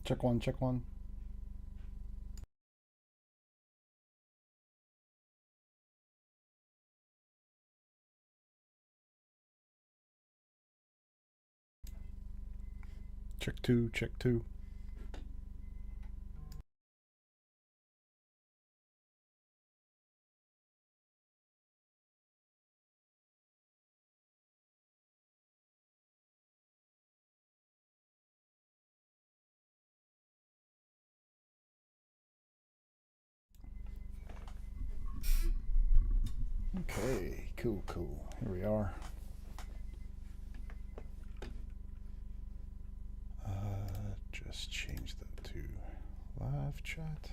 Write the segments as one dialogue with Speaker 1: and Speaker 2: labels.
Speaker 1: Check one, check one. Check two, check two. Okay, cool, cool. Here we are. Just change that to live chat.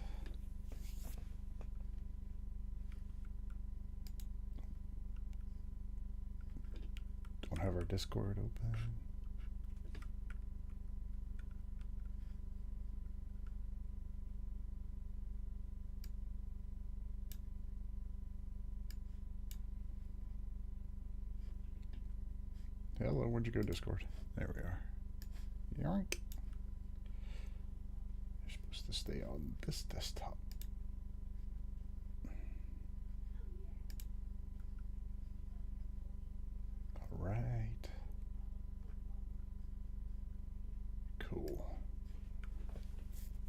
Speaker 1: Don't have our Discord open. Hello, where'd you go, Discord? There we are. Yoink. You're supposed to stay on this desktop. All right. Cool.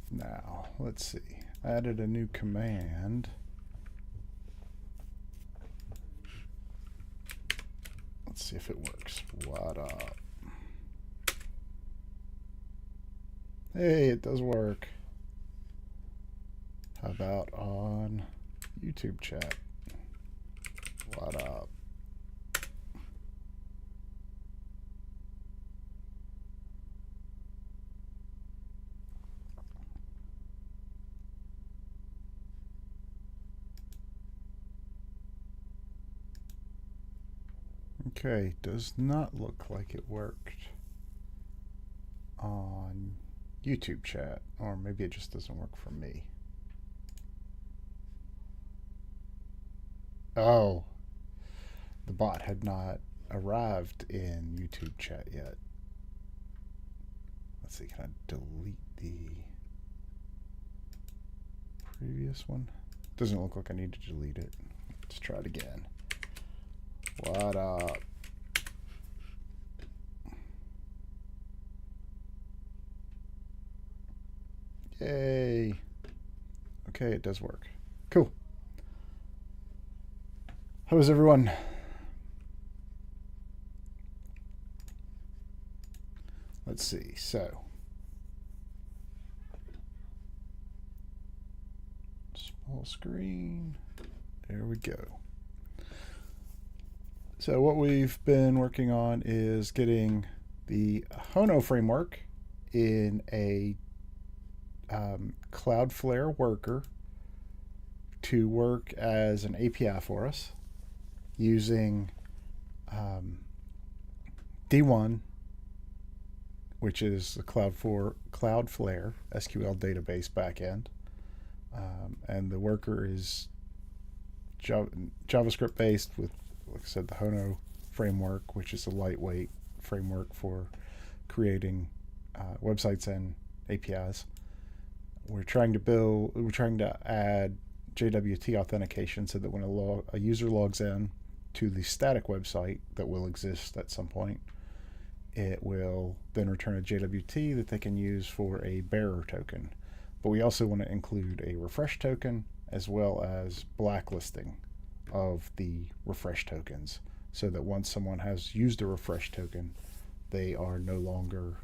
Speaker 1: Now, let's see. I added a new command. Let's see if it works. What up? Hey, it does work. How about on YouTube chat? What up? Okay, does not look like it worked on YouTube chat, or maybe it just doesn't work for me. Oh, the bot had not arrived in YouTube chat yet. Let's see, can I delete the previous one? Doesn't look like I need to delete it. Let's try it again. What up? Yay. Okay, it does work. Cool. How is everyone? Let's see. So, small screen. There we go. So what we've been working on is getting the Hono framework in a Cloudflare worker to work as an API for us using D1, which is the Cloudflare SQL database backend. And the worker is JavaScript based with, like I said, the Hono framework, which is a lightweight framework for creating websites and APIs. We're trying to add JWT authentication so that when a user logs in to the static website that will exist at some point, it will then return a JWT that they can use for a bearer token. But we also want to include a refresh token as well as blacklisting of the refresh tokens so that once someone has used a refresh token, they are no longer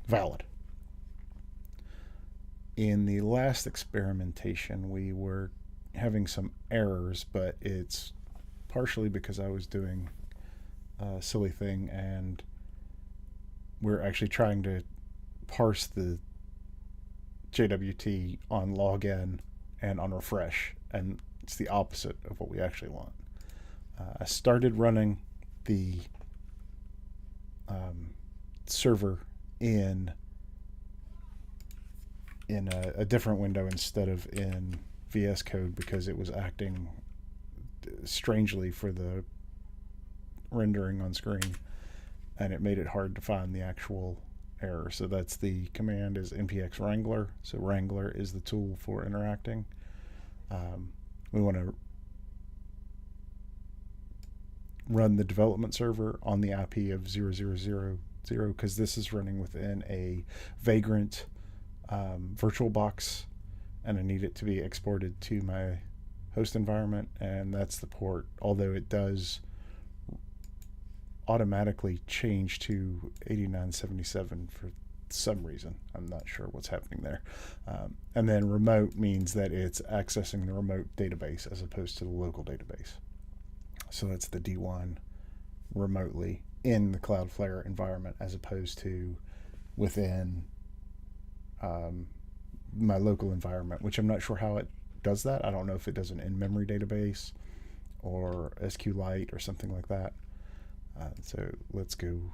Speaker 1: valid. In the last experimentation, we were having some errors, but it's partially because I was doing a silly thing, and we're actually trying to parse the JWT on login and on refresh, and it's the opposite of what we actually want. I started running the server in a different window instead of in VS Code because it was acting strangely for the rendering on screen, and it made it hard to find the actual error. So that's the command is npx wrangler. So wrangler is the tool for interacting. We want to run the development server on the IP of 0000 because this is running within a Vagrant virtual box, and I need it to be exported to my host environment, and that's the port, although it does automatically change to 8977 for some reason. I'm not sure what's happening there. And then remote means that it's accessing the remote database as opposed to the local database. So that's the D1 remotely in the Cloudflare environment as opposed to within my local environment, which I'm not sure how it does that. I don't know if it does an in-memory database or SQLite or something like that. So let's go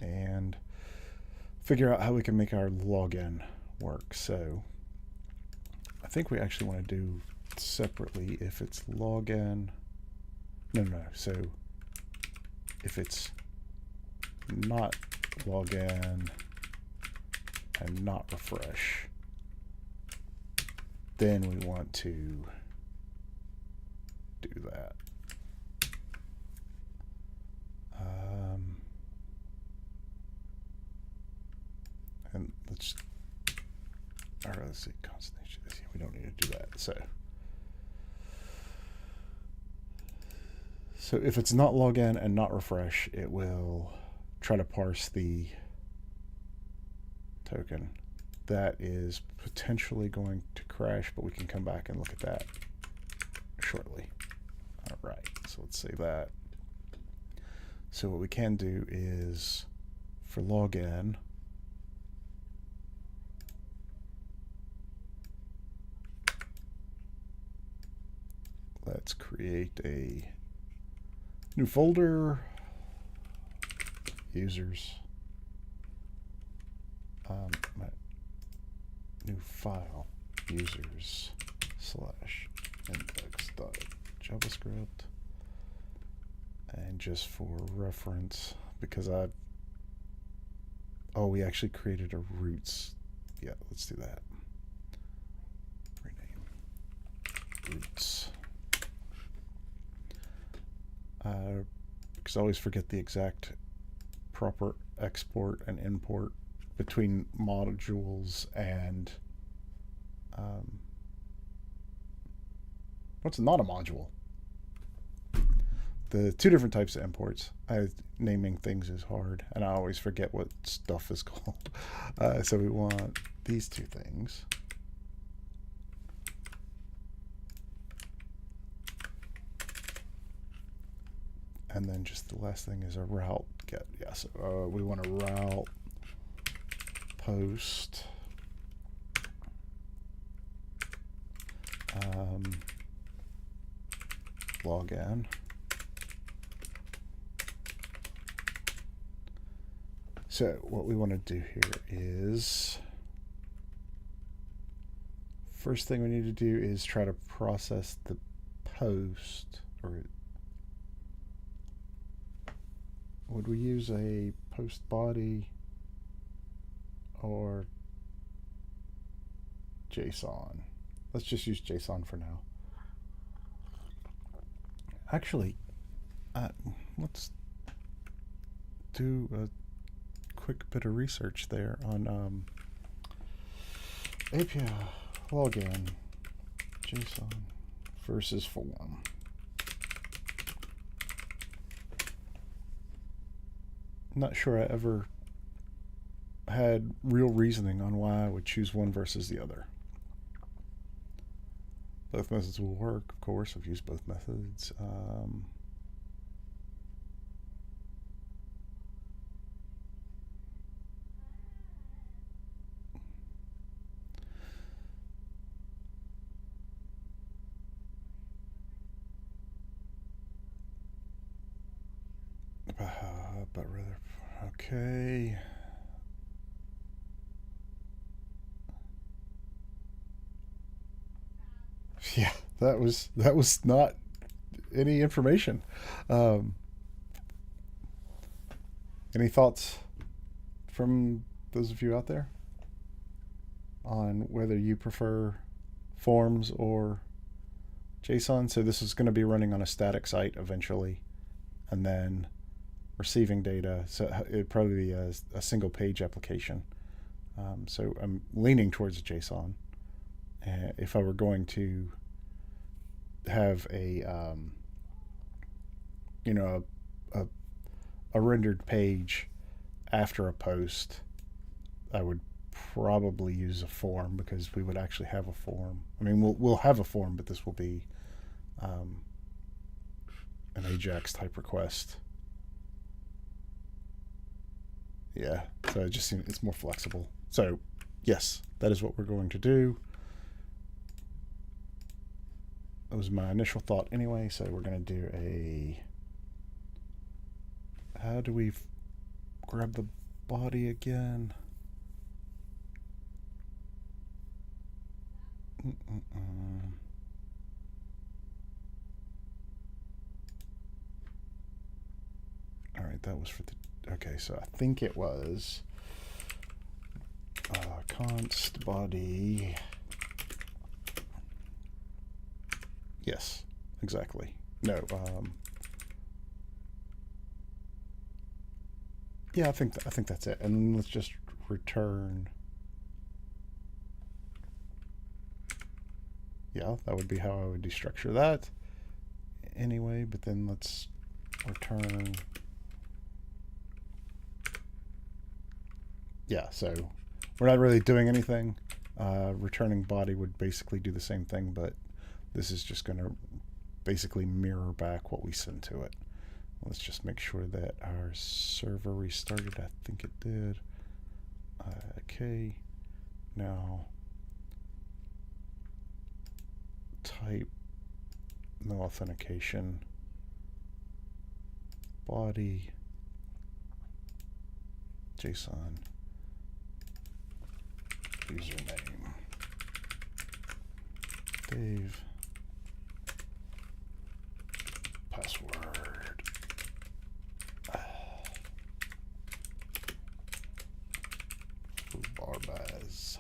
Speaker 1: and figure out how we can make our login work. So I think we actually want to do separately if it's login. No. So if it's not login and not refresh, then we want to do that. And let's see, consternation. We don't need to do that. So if it's not login and not refresh, it will try to parse the token. That is potentially going to crash, but we can come back and look at that shortly. All right, so let's save that. So what we can do is for login, let's create a new folder, users, new file, users / index.javascript. And just for reference, because we actually created a roots. Yeah, let's do that. Rename roots. Because I always forget the exact proper export and import between modules and what's not a module? The two different types of imports. Naming things is hard, and I always forget what stuff is called. So we want these two things. And then just the last thing is a route get. Yeah, so we want to route post login. So what we want to do here is, first thing we need to do is try to process the post, or would we use a post body or JSON? Let's just use JSON for now. Actually, let's do a quick bit of research there on API login JSON versus form. Not sure I ever had real reasoning on why I would choose one versus the other. Both methods will work, of course. I've used both methods. But rather, okay. Yeah, that was not any information. Any thoughts from those of you out there, on whether you prefer forms or JSON. So this is going to be running on a static site eventually, and then receiving data. So it'd probably be a single page application. So I'm leaning towards JSON. If I were going to have a rendered page after a post, I would probably use a form, because we would actually have a form. I mean, we'll have a form, but this will be an Ajax type request. Yeah, so it just seems it's more flexible. So yes, that is what we're going to do. That was my initial thought anyway. So we're going to do a, how do we grab the body again? All right, that was for the, okay, so I think it was const body. Yes, exactly. No, yeah, I think that's it. And then let's just return. Yeah, that would be how I would destructure that anyway, but then let's return. Yeah, so we're not really doing anything. Returning body would basically do the same thing, but this is just going to basically mirror back what we send to it. Let's just make sure that our server restarted. I think it did. Okay, now type no authentication body JSON username Dave, password Barbaz.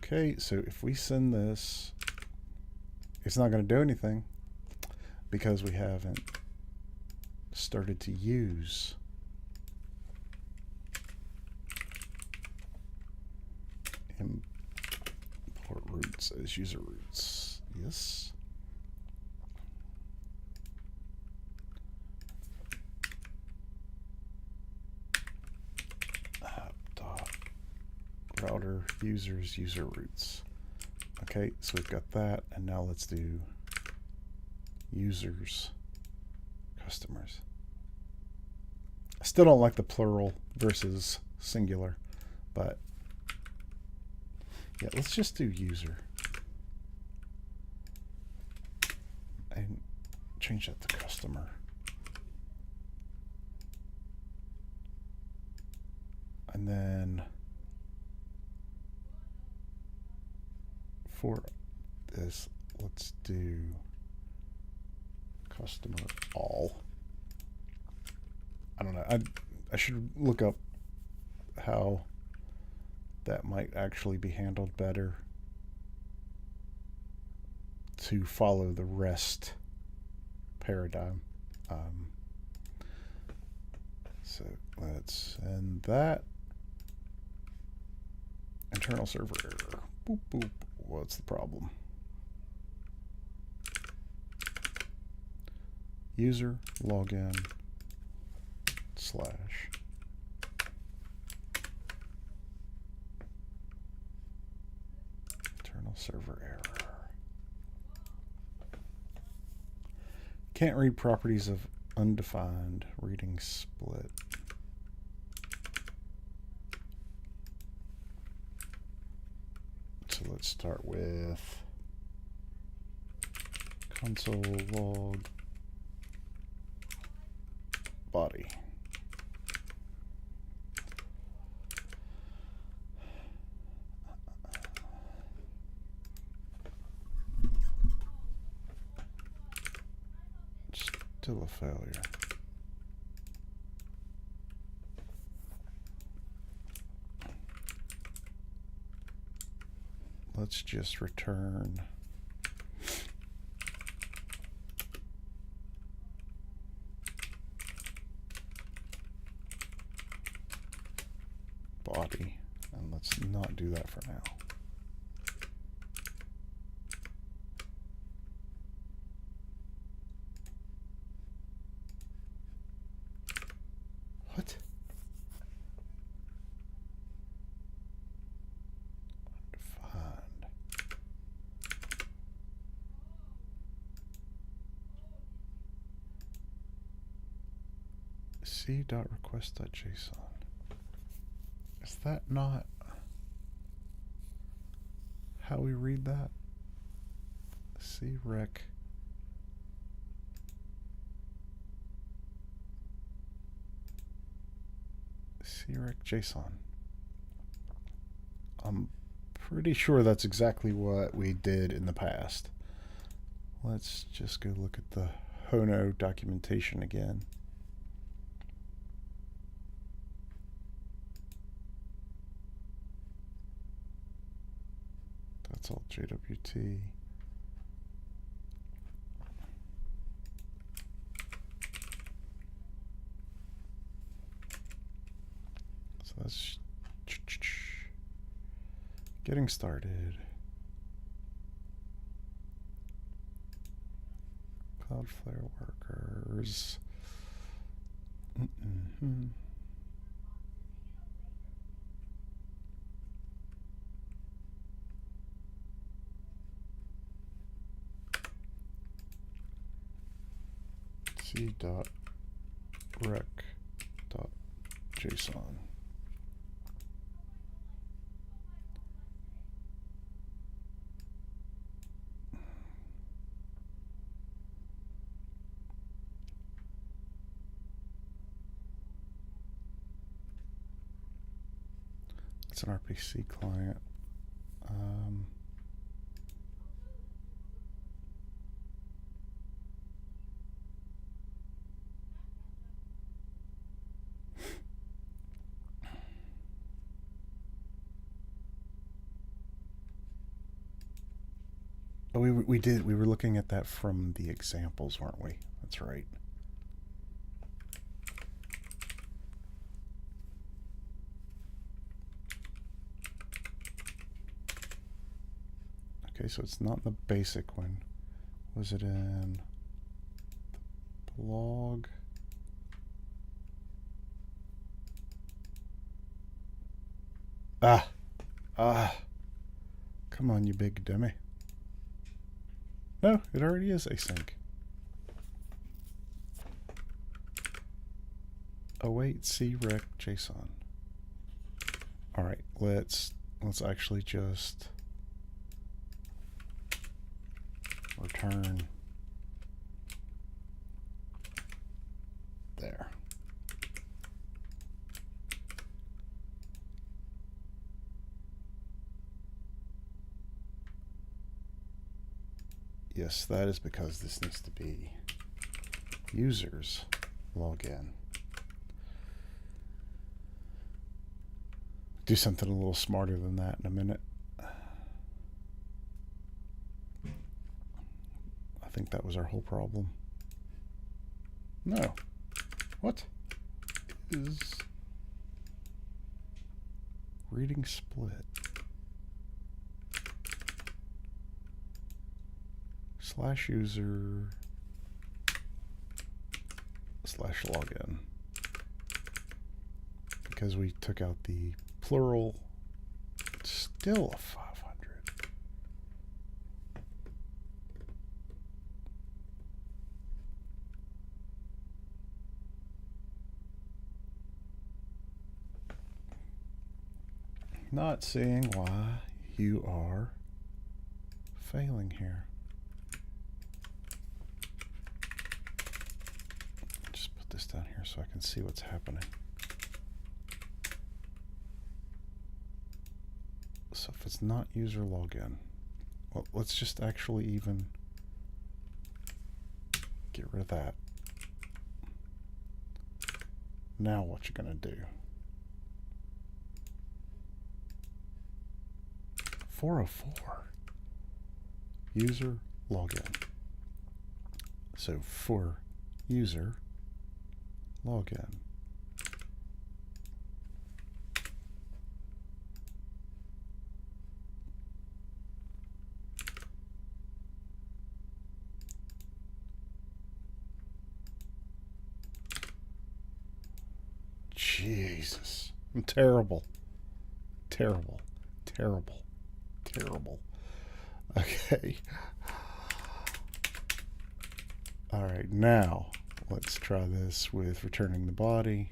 Speaker 1: Okay, so if we send this, it's not going to do anything because we haven't started to use import roots as user roots. Yes. Router users user roots. Okay, so we've got that, and now let's do users customers. I still don't like the plural versus singular, but yeah, let's just do user and change that to customer. And then for this, let's do customer all. I don't know. I should look up how that might actually be handled better to follow the REST paradigm. So let's end that. Internal server error. Boop, boop. What's the problem? User login / internal server error. Can't read properties of undefined reading split. So let's start with console log body. Still a failure. let's just return body, and let's not do that for now. What? Find. C.request.json. Is that not how we read that? crec. crec JSON. I'm pretty sure that's exactly what we did in the past. Let's just go look at the Hono documentation again. That's all JWT. So that's getting started. Cloudflare workers. C.rec.json. It's an RPC client. Oh, we did. We were looking at that from the examples, weren't we? That's right. Okay, so it's not the basic one. Was it in the blog? Come on, you big dummy. No, it already is async. Await crec JSON. All right, let's actually just return there. Yes, that is because this needs to be users login. Do something a little smarter than that in a minute. I think that was our whole problem. No. What is reading split? /user /login, because we took out the plural. It's still a 500. Not seeing why you are failing here. This down here so I can see what's happening. So if it's not user login, well, let's just actually even get rid of that. Now what you're gonna do? 404. User login. So for user login. Jesus. I'm terrible. Terrible. Terrible. Terrible. Okay. All right, now let's try this with returning the body.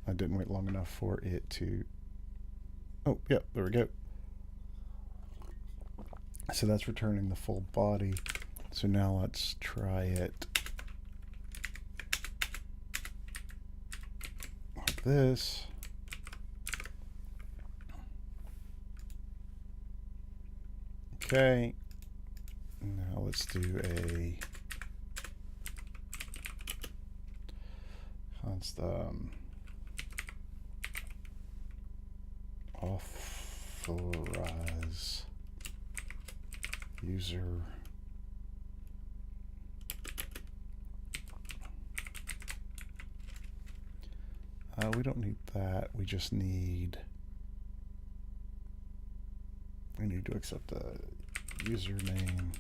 Speaker 1: I didn't wait long enough for it to... Oh, yep, there we go. So that's returning the full body. So now let's try it like this. Okay. Now let's do a authorize user we don't need that. We just need to accept a username,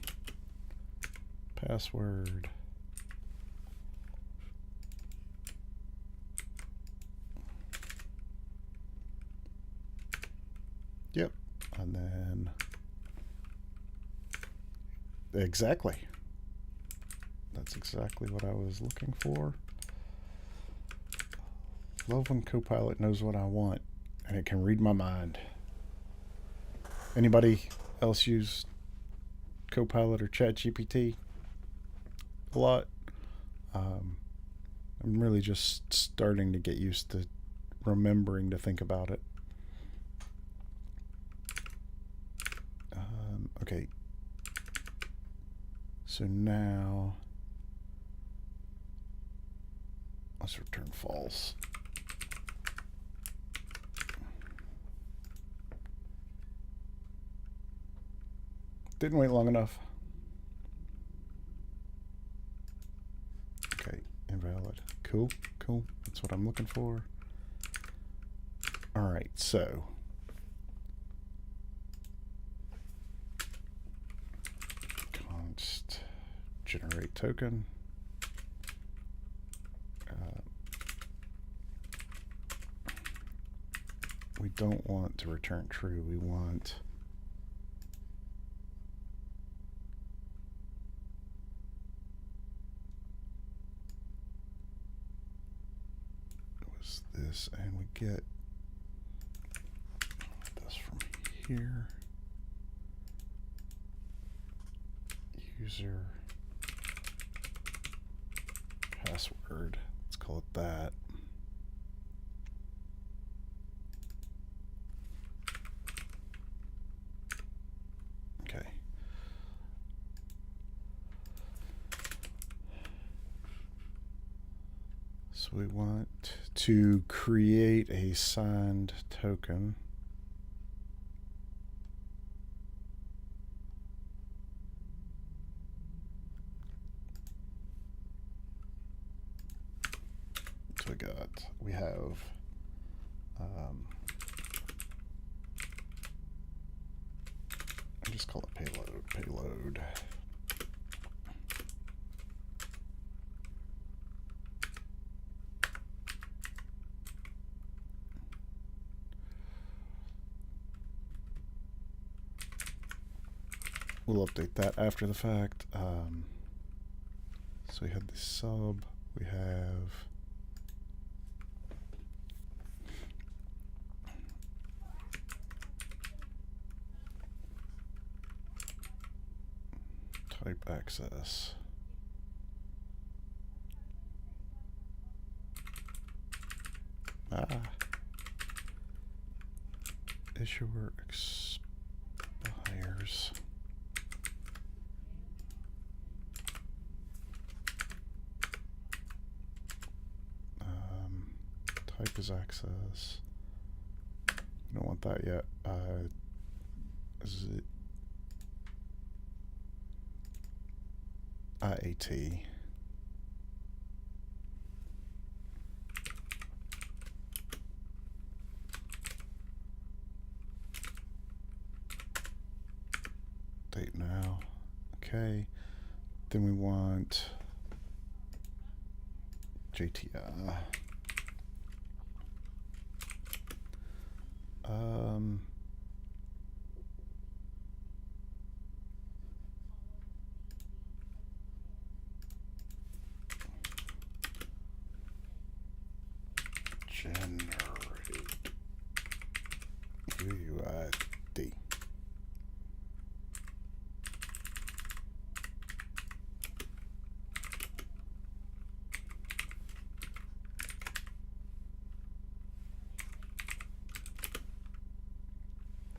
Speaker 1: password. Yep, and then exactly. That's exactly what I was looking for. Love when Copilot knows what I want and it can read my mind. Anybody else use Copilot or ChatGPT a lot? I'm really just starting to get used to remembering to think about it. Okay. So now let's return false. Didn't wait long enough. Okay, invalid. Cool, cool. That's what I'm looking for. All right, so const generate token. We don't want to return true. We want this, and we get this from here. User password. Let's call it that. Okay. So we want to create a signed token. So we have I just call it payload. We'll update that after the fact. So we have the sub, we have type access. Issuer expires. Type is access. We don't want that yet. Is it IAT? Date now. Okay. Then we want JTI. Generate UUID.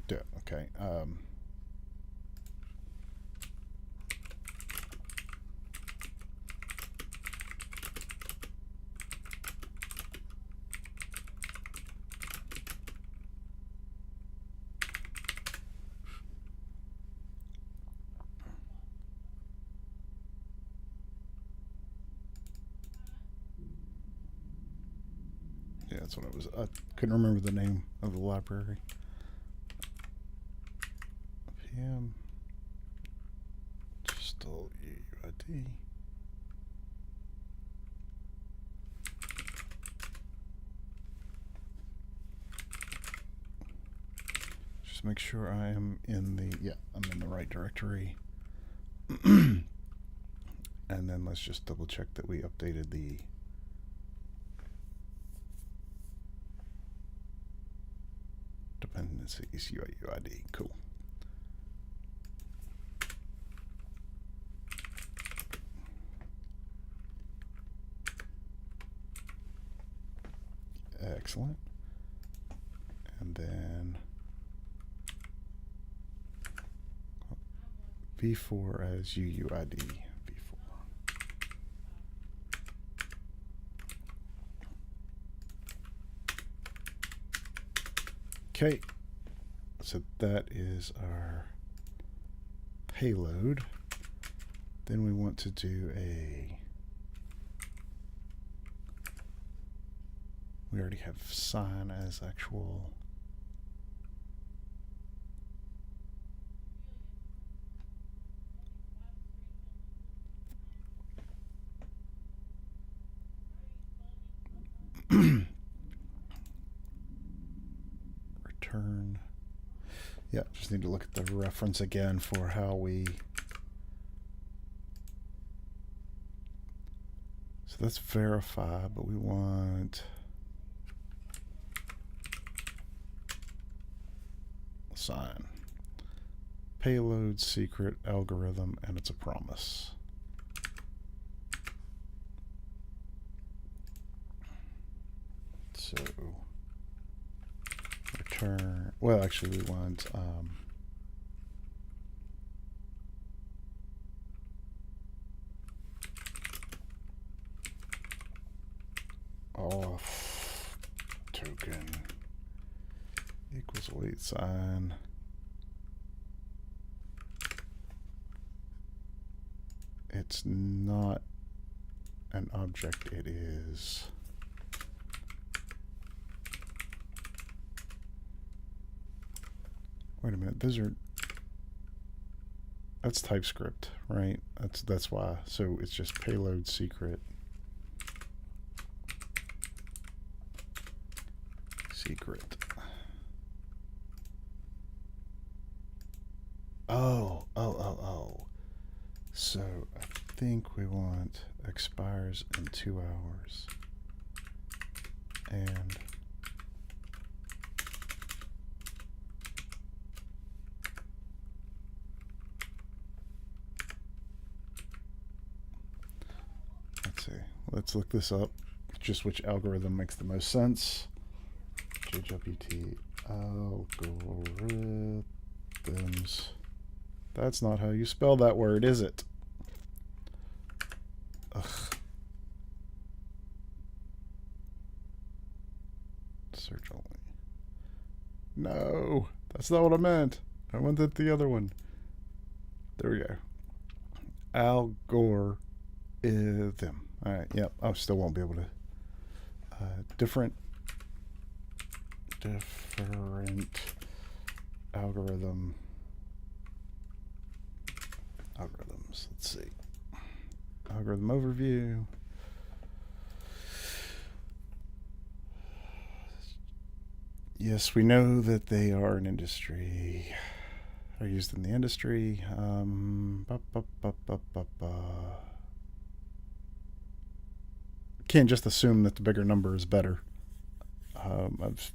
Speaker 1: Yeah, okay. Yeah, that's what I was. I couldn't remember the name of the library. PM. Still UUID. Just make sure I am in the, yeah, I'm in the right directory. And then let's just double check that we updated the dependencies UUID. Cool. Excellent. And then v4 as UUID. v4. Okay. So that is our payload. Then we want to do a, we already have sign as actual. Return. Yeah, just need to look at the reference again for how we. So that's verify, but we want sign. Payload, secret, algorithm, and it's a promise. So return, well, actually we want off token equals wait sign. It's not an object, it is wait a minute, those are, that's TypeScript, right? That's why. So it's just payload secret. Secret. Oh. So I think we want expires in 2 hours. And let's see. Let's look this up. Just which algorithm makes the most sense. JWT algorithms. That's not how you spell that word, is it? Ugh. Search only. No, that's not what I meant. I wanted the other one. There we go. Algorithm. Alright, yep. I still won't be able to. Different algorithms. Let's see. Algorithm overview. Yes, we know that they are an industry. Are used in the industry. Can't just assume that the bigger number is better. I've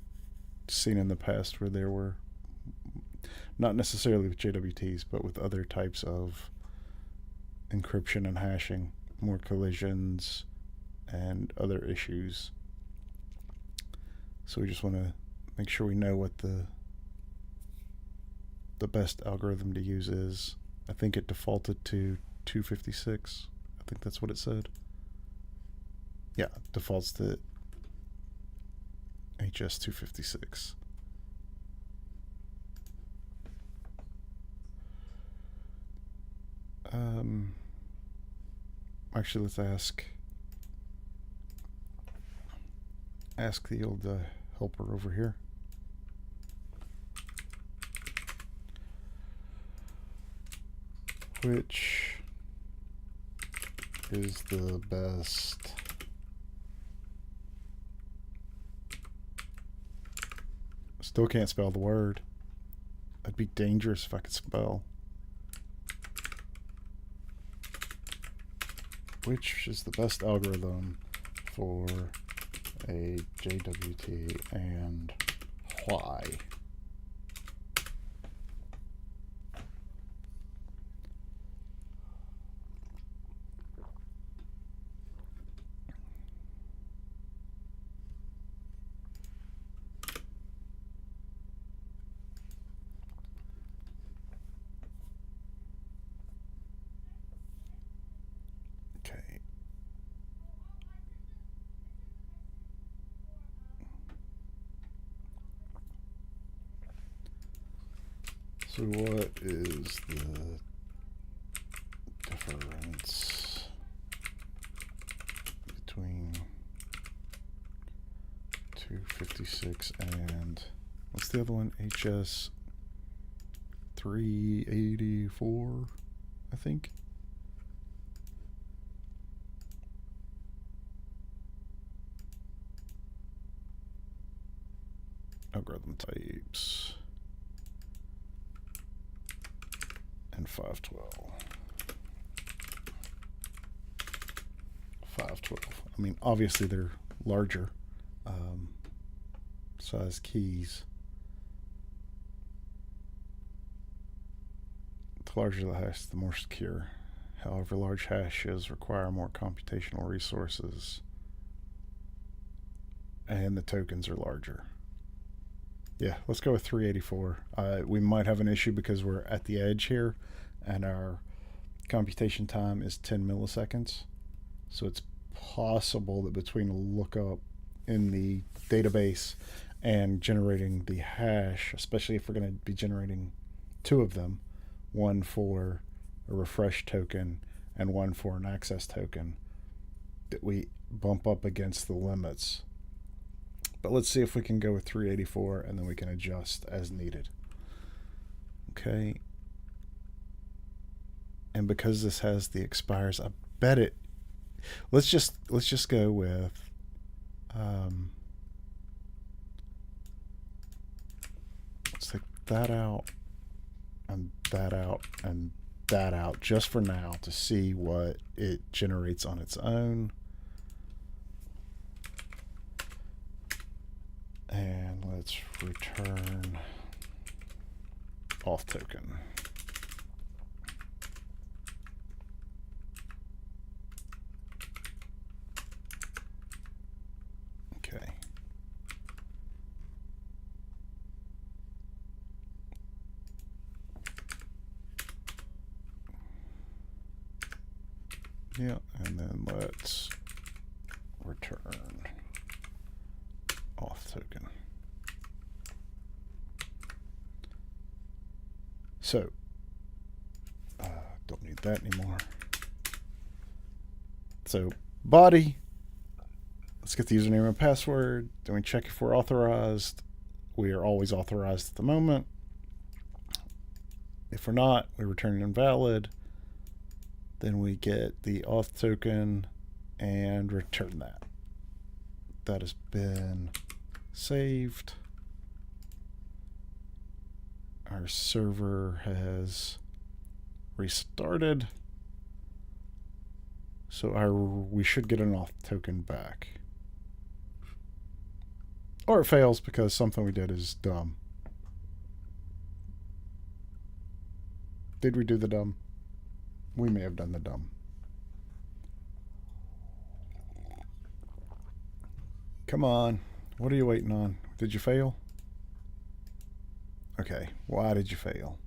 Speaker 1: seen in the past where there were, not necessarily with JWTs, but with other types of encryption and hashing, more collisions and other issues. So we just want to make sure we know what the best algorithm to use is. I think it defaulted to 256. I think that's what it said. Yeah, defaults to HS 256. Actually, let's ask the old helper over here. Which is the best Still can't spell the word. That'd be dangerous if I could spell. Which is the best algorithm for a JWT and why? Okay. So what is the difference between 256 and what's the other one? HS 384, I think. Algorithm types and 512. 512. I mean, obviously they're larger size keys. The larger the hash, the more secure. However, large hashes require more computational resources, and the tokens are larger. Yeah, let's go with 384. We might have an issue because we're at the edge here, and our computation time is 10 milliseconds. So it's possible that between a lookup in the database and generating the hash, especially if we're going to be generating two of them, one for a refresh token and one for an access token, that we bump up against the limits. But let's see if we can go with 384 and then we can adjust as needed. Okay. And because this has the expires, I bet it. Let's just go with let's take that out and that out and that out just for now to see what it generates on its own. And let's return auth token. Okay. Yeah, and then let's return auth token. So, don't need that anymore. So, body. Let's get the username and password. Then we check if we're authorized. We are always authorized at the moment. If we're not, we return invalid. Then we get the auth token and return that. That has been saved. Our server has restarted. So we should get an auth token back. Or it fails because something we did is dumb. Did we do the dumb? We may have done the dumb. Come on. What are you waiting on? Did you fail? Okay. Why did you fail?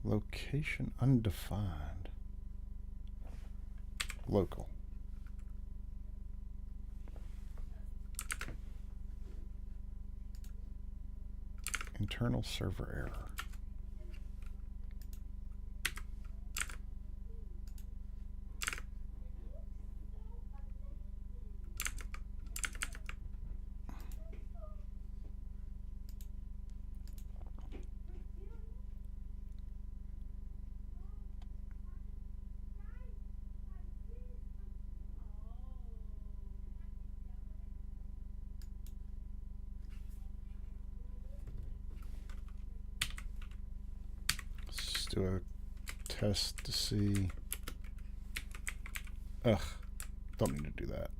Speaker 1: Location undefined. Local. Internal server error. Do a test to see. Ugh, don't need to do that.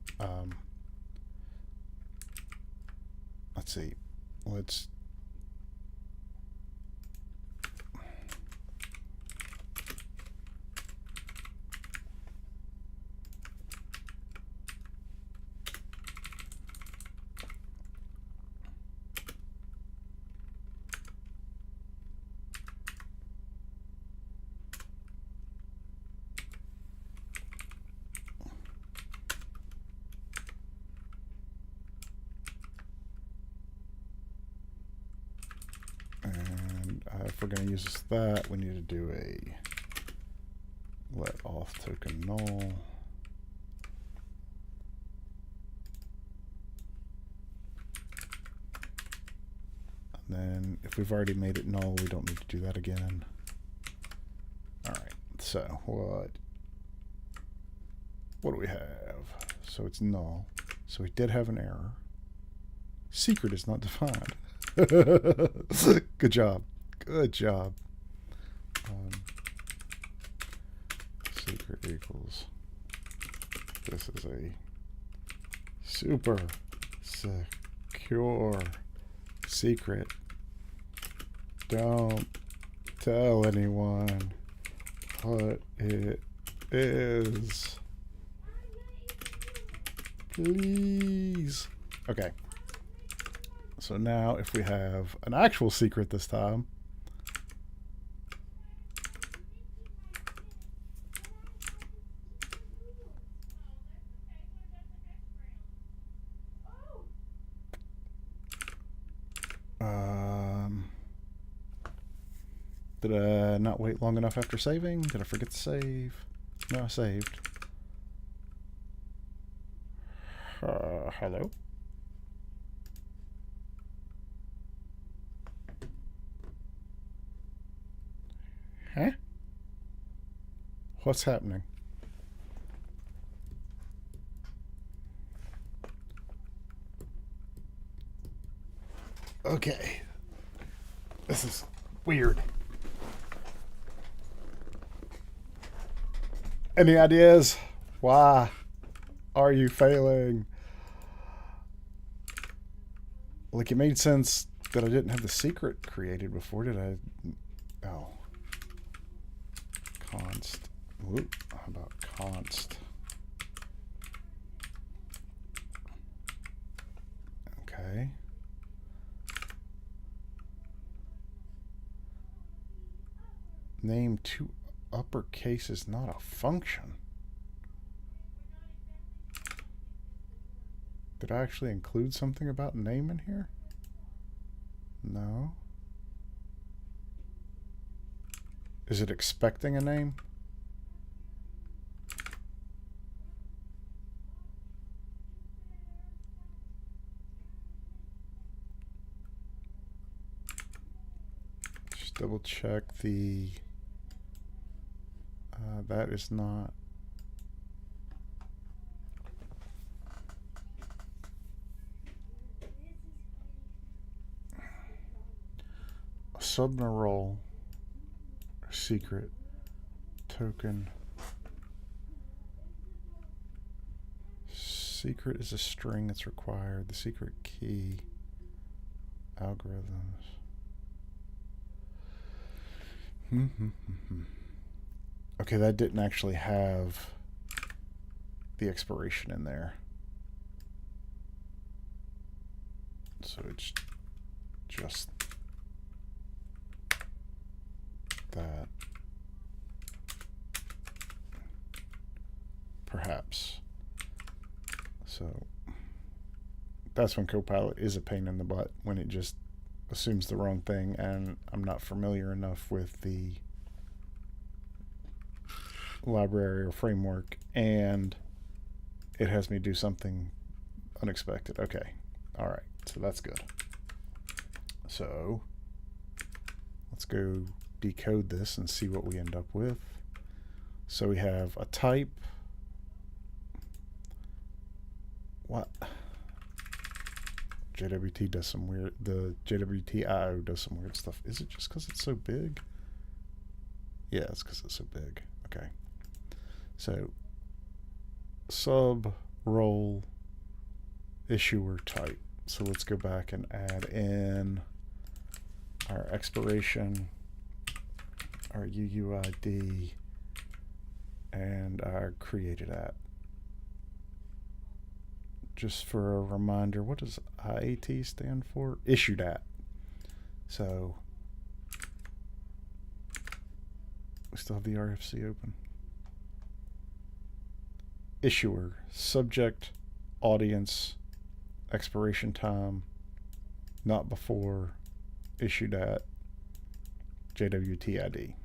Speaker 1: Let's see. Let's if we're going to use that, we need to do a let auth token null. And then if we've already made it null, we don't need to do that again. All right, so what do we have? So it's null. So we did have an error. Secret is not defined. Good job. Good job. Secret equals. This is a super secure secret. Don't tell anyone what it is. Please. Okay. So now if we have an actual secret this time, did I not wait long enough after saving? Did I forget to save? No, I saved. Hello? Huh? What's happening? Okay. This is weird. Any ideas? Why are you failing? Like, it made sense that I didn't have the secret created before, did I? Oh. Const. Whoop. How about const? Okay. Name to uppercase is not a function. Did I actually include something about name in here? No. Is it expecting a name? Just double check the... that is not... Subna role, secret, token. Secret is a string that's required. The secret key, algorithms. Okay, that didn't actually have the expiration in there. So it's just that. Perhaps. So that's when Copilot is a pain in the butt, when it just assumes the wrong thing, and I'm not familiar enough with the library or framework, and it has me do something unexpected. Okay. All right. So that's good. So let's go decode this and see what we end up with. So we have a type. What? JWT does some weird, the JWT IO does some weird stuff. Is it just because it's so big? Yeah, it's because it's so big. Okay. So sub role issuer type. So let's go back and add in our expiration, our UUID, and our created at. Just for a reminder, what does IAT stand for? Issued at. So we still have the RFC open. Issuer, subject, audience, expiration time, not before, issued at, JWT ID.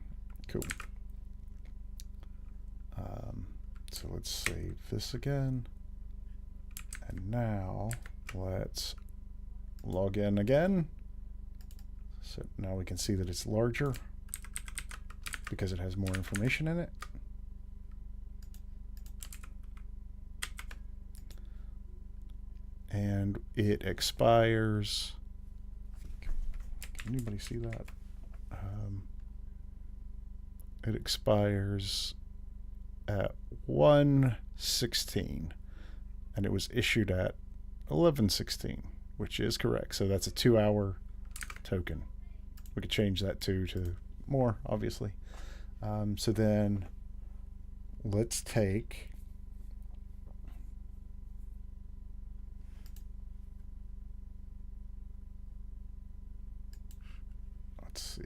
Speaker 1: Cool. So let's save this again. And now let's log in again. So now we can see that it's larger because it has more information in it. And it expires. Can anybody see that? It expires at 1:16. And it was issued at 11:16, which is correct. So that's a 2-hour token. We could change that to more, obviously. So then let's take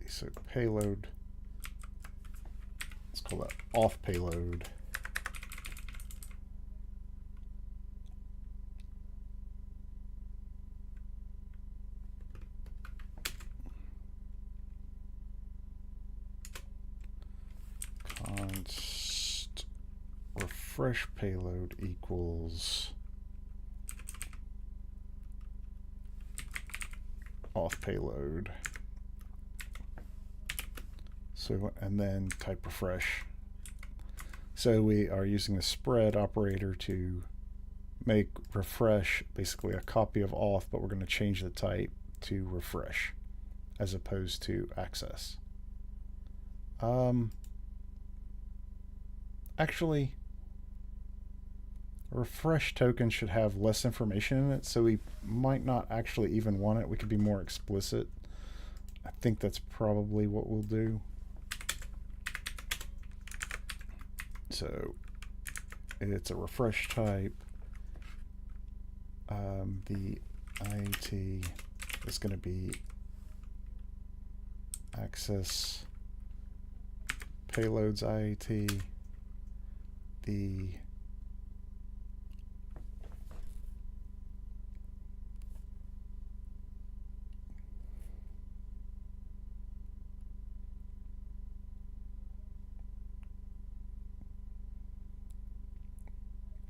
Speaker 1: so payload, let's call that off payload. Const refresh payload equals off payload. So, and then type refresh. So we are using the spread operator to make refresh basically a copy of auth, but we're going to change the type to refresh as opposed to access. Actually, a refresh token should have less information in it, so we might not actually even want it. We could be more explicit. I think that's probably what we'll do. So it's a refresh type. The IAT is going to be access payloads IAT, the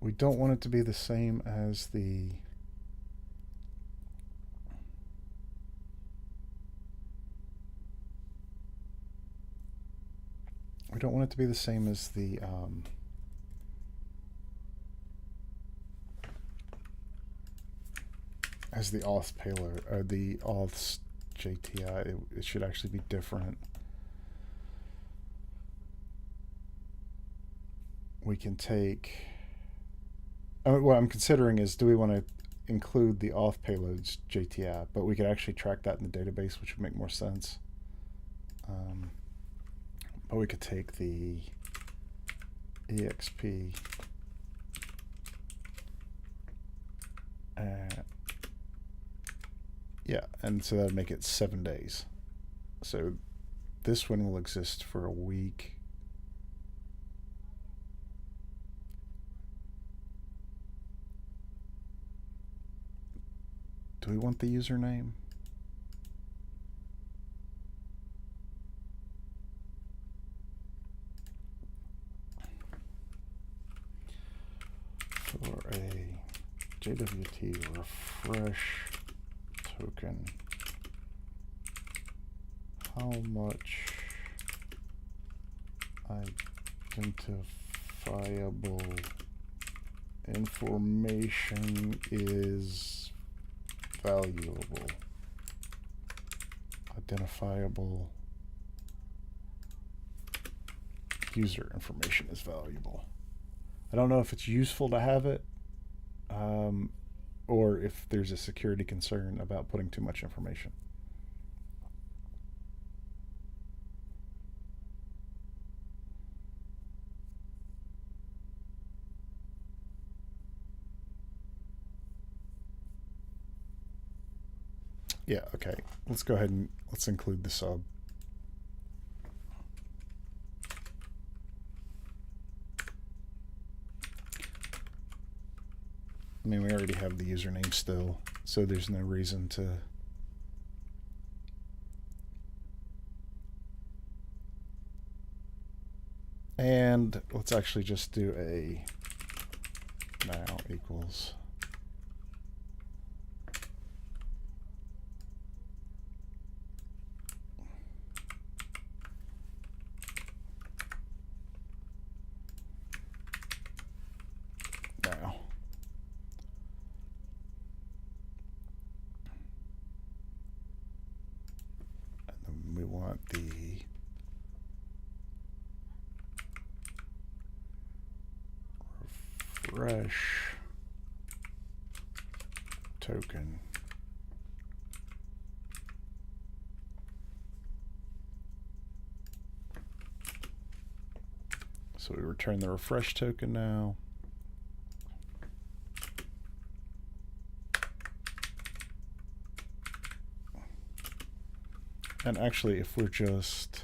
Speaker 1: we don't want it to be the same as the as the auth payload or the auth's JTI. It should actually be different. We can take, what I'm considering is, do we want to include the auth payloads JTI, but we could actually track that in the database, which would make more sense. But we could take the EXP yeah, and so that would make it 7 days. So this one will exist for a week. Do we want the username? For a JWT refresh token, how much identifiable information is valuable? Identifiable user information is valuable. I don't know if it's useful to have it, or if there's a security concern about putting too much information. Yeah, okay. Let's go ahead and let's include the sub. I mean, we already have the username still, so there's no reason to. And let's actually just do a now equals. Now. We want the refresh token. So we return the refresh token now. And actually, if we're just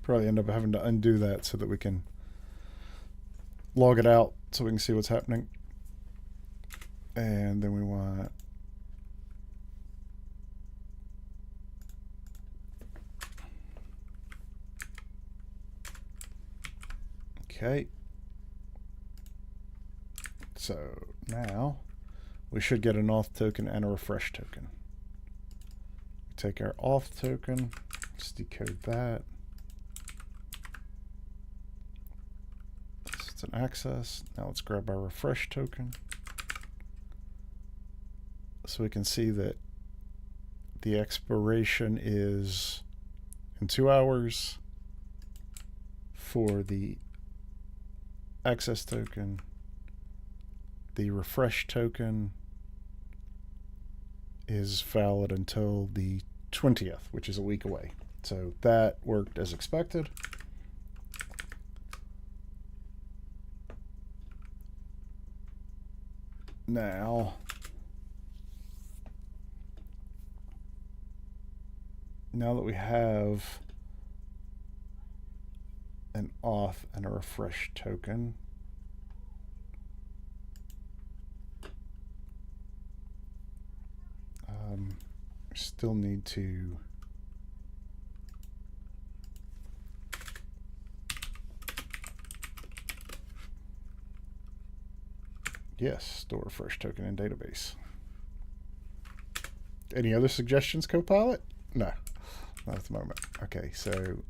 Speaker 1: probably end up having to undo that so that we can log it out so we can see what's happening. And then we want okay. So now we should get an auth token and a refresh token. Take our auth token, let's decode that. It's an access. Now let's grab our refresh token. So we can see that the expiration is in 2 hours for the access token. The refresh token is valid until the 20th, which is a week away. So that worked as expected. now that we have an auth and a refresh token, we still need to store refresh token in database. Any other suggestions, Copilot? No, not at the moment. Okay, so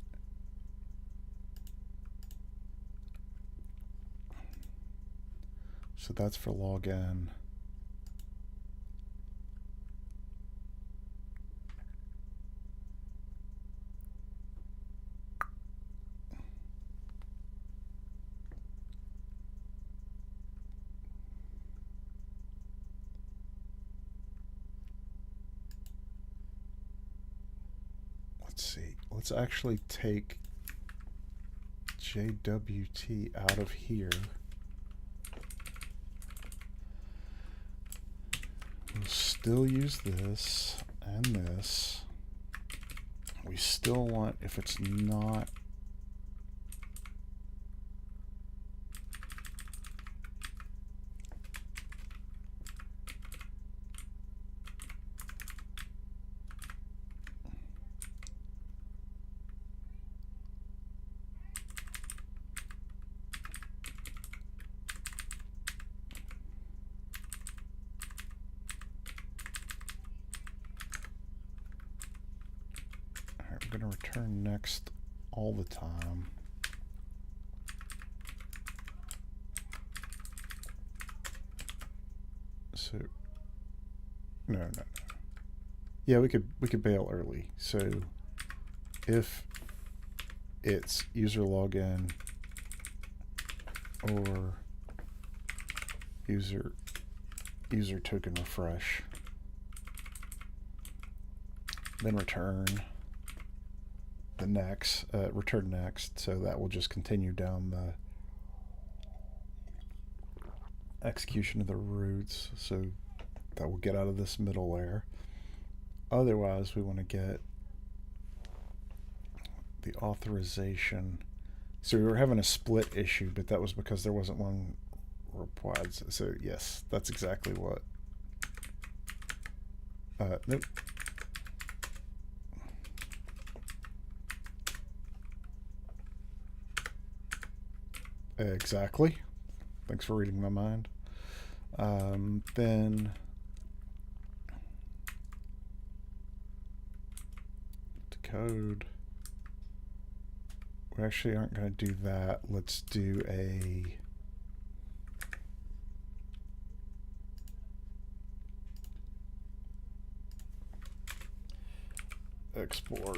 Speaker 1: that's for login. Let's see. Let's actually take JWT out of here. We'll still use this and this. We still want, if it's not going to return next all the time. So no. Yeah, we could bail early. So if it's user login or user token refresh, then return the next, return next, so that will just continue down the execution of the roots, so that will get out of this middle layer. Otherwise, we want to get the authorization. So we were having a split issue, but that was because there wasn't one replied. So yes, that's exactly what. Nope. Exactly. Thanks for reading my mind. Then to code. We actually aren't going to do that. Let's do a export.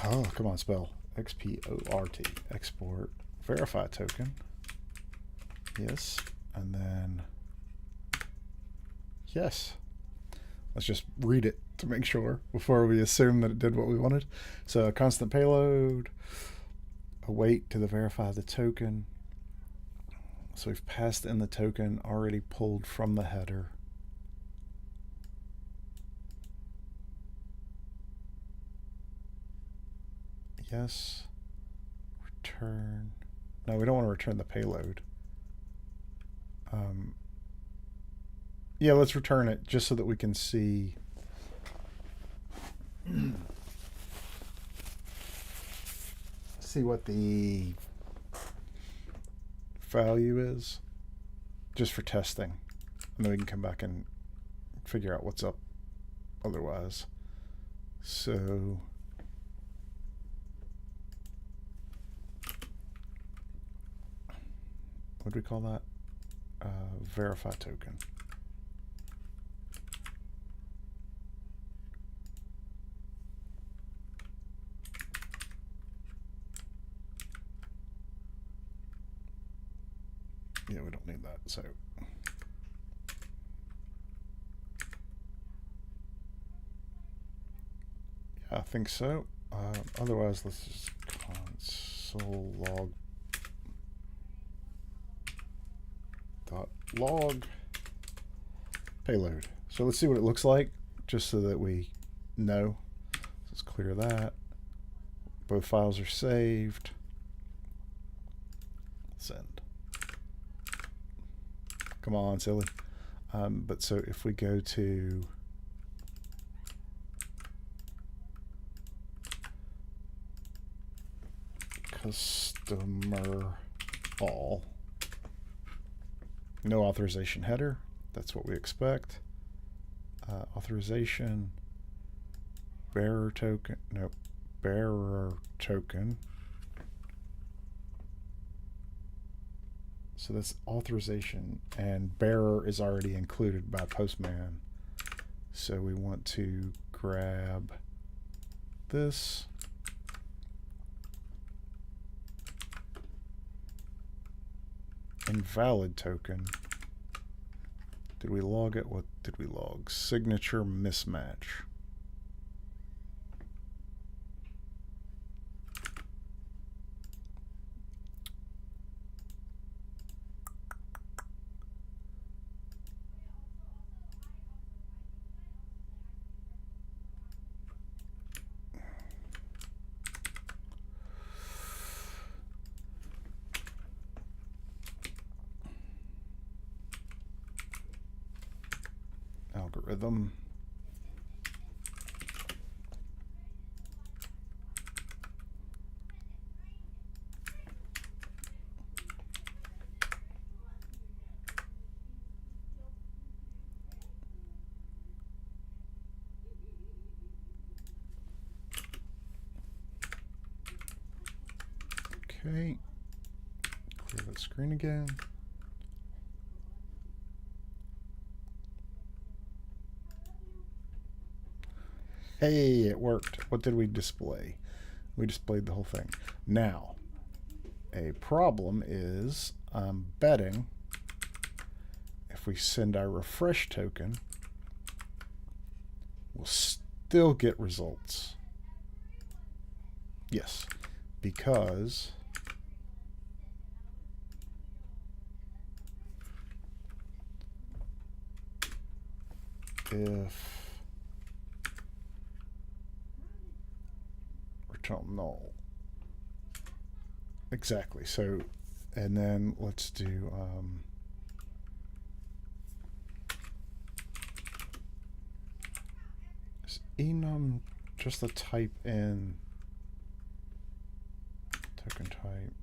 Speaker 1: Oh, come on, spell. Export. Export verify token. Yes. And then yes. Let's just read it to make sure before we assume that it did what we wanted. So a constant payload, await to the verify the token. So we've passed in the token already pulled from the header. Yes. Return. No, we don't want to return the payload. Yeah, let's return it just so that we can see. See what the value is, just for testing, and then we can come back and figure out what's up otherwise. So what do we call that? Verify token. Yeah, we don't need that, so. Yeah, I think so. Otherwise, let's just console log dot log payload. So let's see what it looks like, just so that we know. Let's clear that. Both files are saved. Send. Come on, silly. But so if we go to customer all, no authorization header, that's what we expect. Authorization, bearer token, no, bearer token. So that's authorization, and bearer is already included by Postman. So we want to grab this. Invalid token. Did we log it? What did we log? Signature mismatch. Algorithm. Okay. Clear that screen again. Hey, it worked. What did we display? We displayed the whole thing. Now, a problem is I'm betting if we send our refresh token, we'll still get results. Yes, because if null. Exactly. So, and then let's do is enum just the type in token type?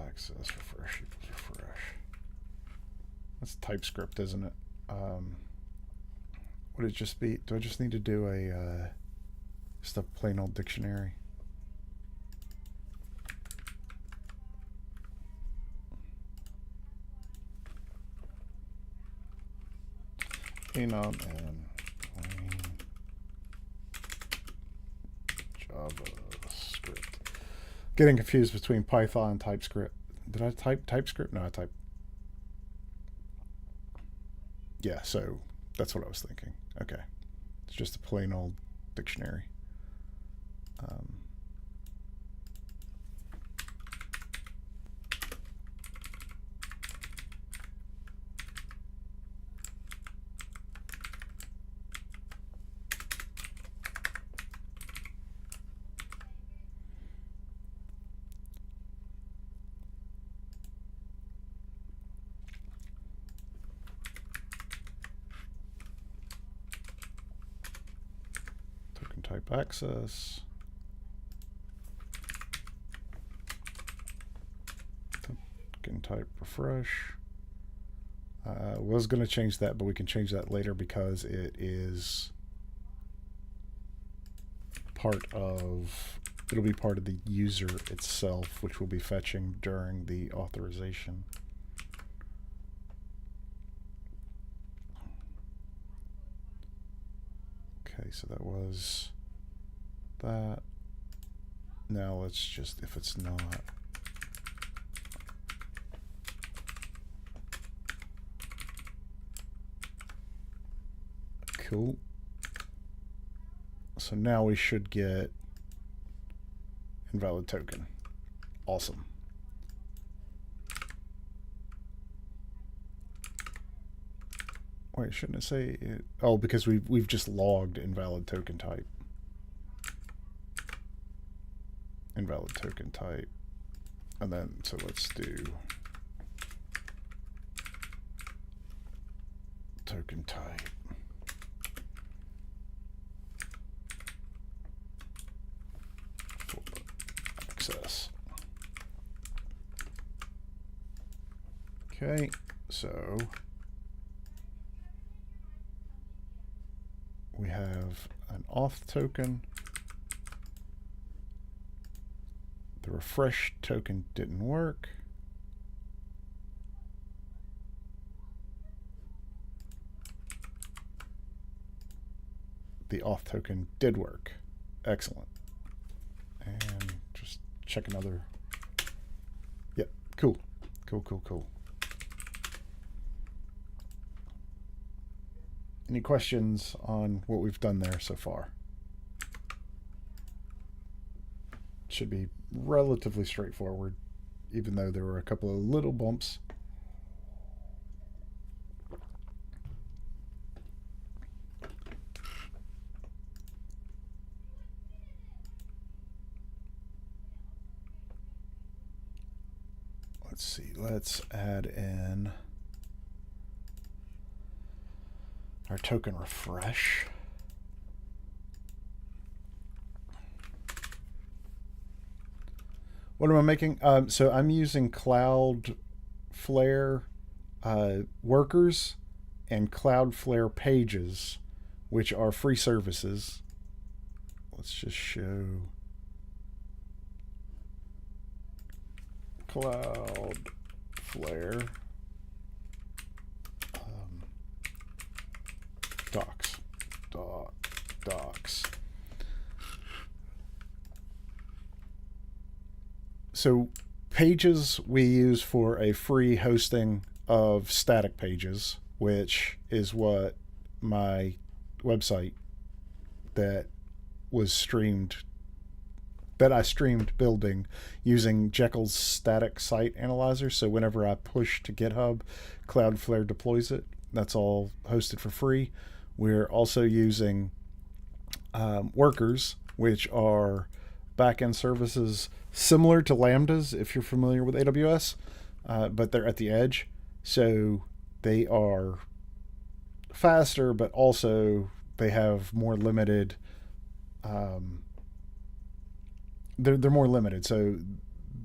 Speaker 1: Access refresh equals refresh. That's TypeScript, isn't it? Would it just be? Do I just need to do a just a plain old dictionary? Enum and plain JavaScript. Getting confused between Python and TypeScript. Did I type TypeScript? No, I typed. Yeah, so that's what I was thinking. Okay. It's just a plain old dictionary. Type access. Token type refresh. Was going to change that, but we can change that later because it is part of, it'll be part of the user itself, which we'll be fetching during the authorization. Okay, so that was that. Now let's just, if it's not, Cool. So now we should get invalid token. Awesome. Wait, shouldn't it say it? Oh, because we've just logged invalid token type. Invalid token type. And then, so let's do token type. Access. Okay, so we have an auth token. The refresh token didn't work. The auth token did work. Excellent. And just check another. Yep, cool. Cool. Any questions on what we've done there so far? Should be relatively straightforward, even though there were a couple of little bumps. Let's see, let's add in our token refresh. What am I making? So I'm using Cloudflare workers and Cloudflare pages, which are free services. Let's just show Cloudflare docs. So pages we use for a free hosting of static pages, which is what my website that I streamed building using Jekyll's static site analyzer. So whenever I push to GitHub, Cloudflare deploys it. That's all hosted for free. We're also using workers, which are backend services similar to Lambdas, if you're familiar with AWS, but they're at the edge. So they are faster, but also they have more limited. They're more limited. So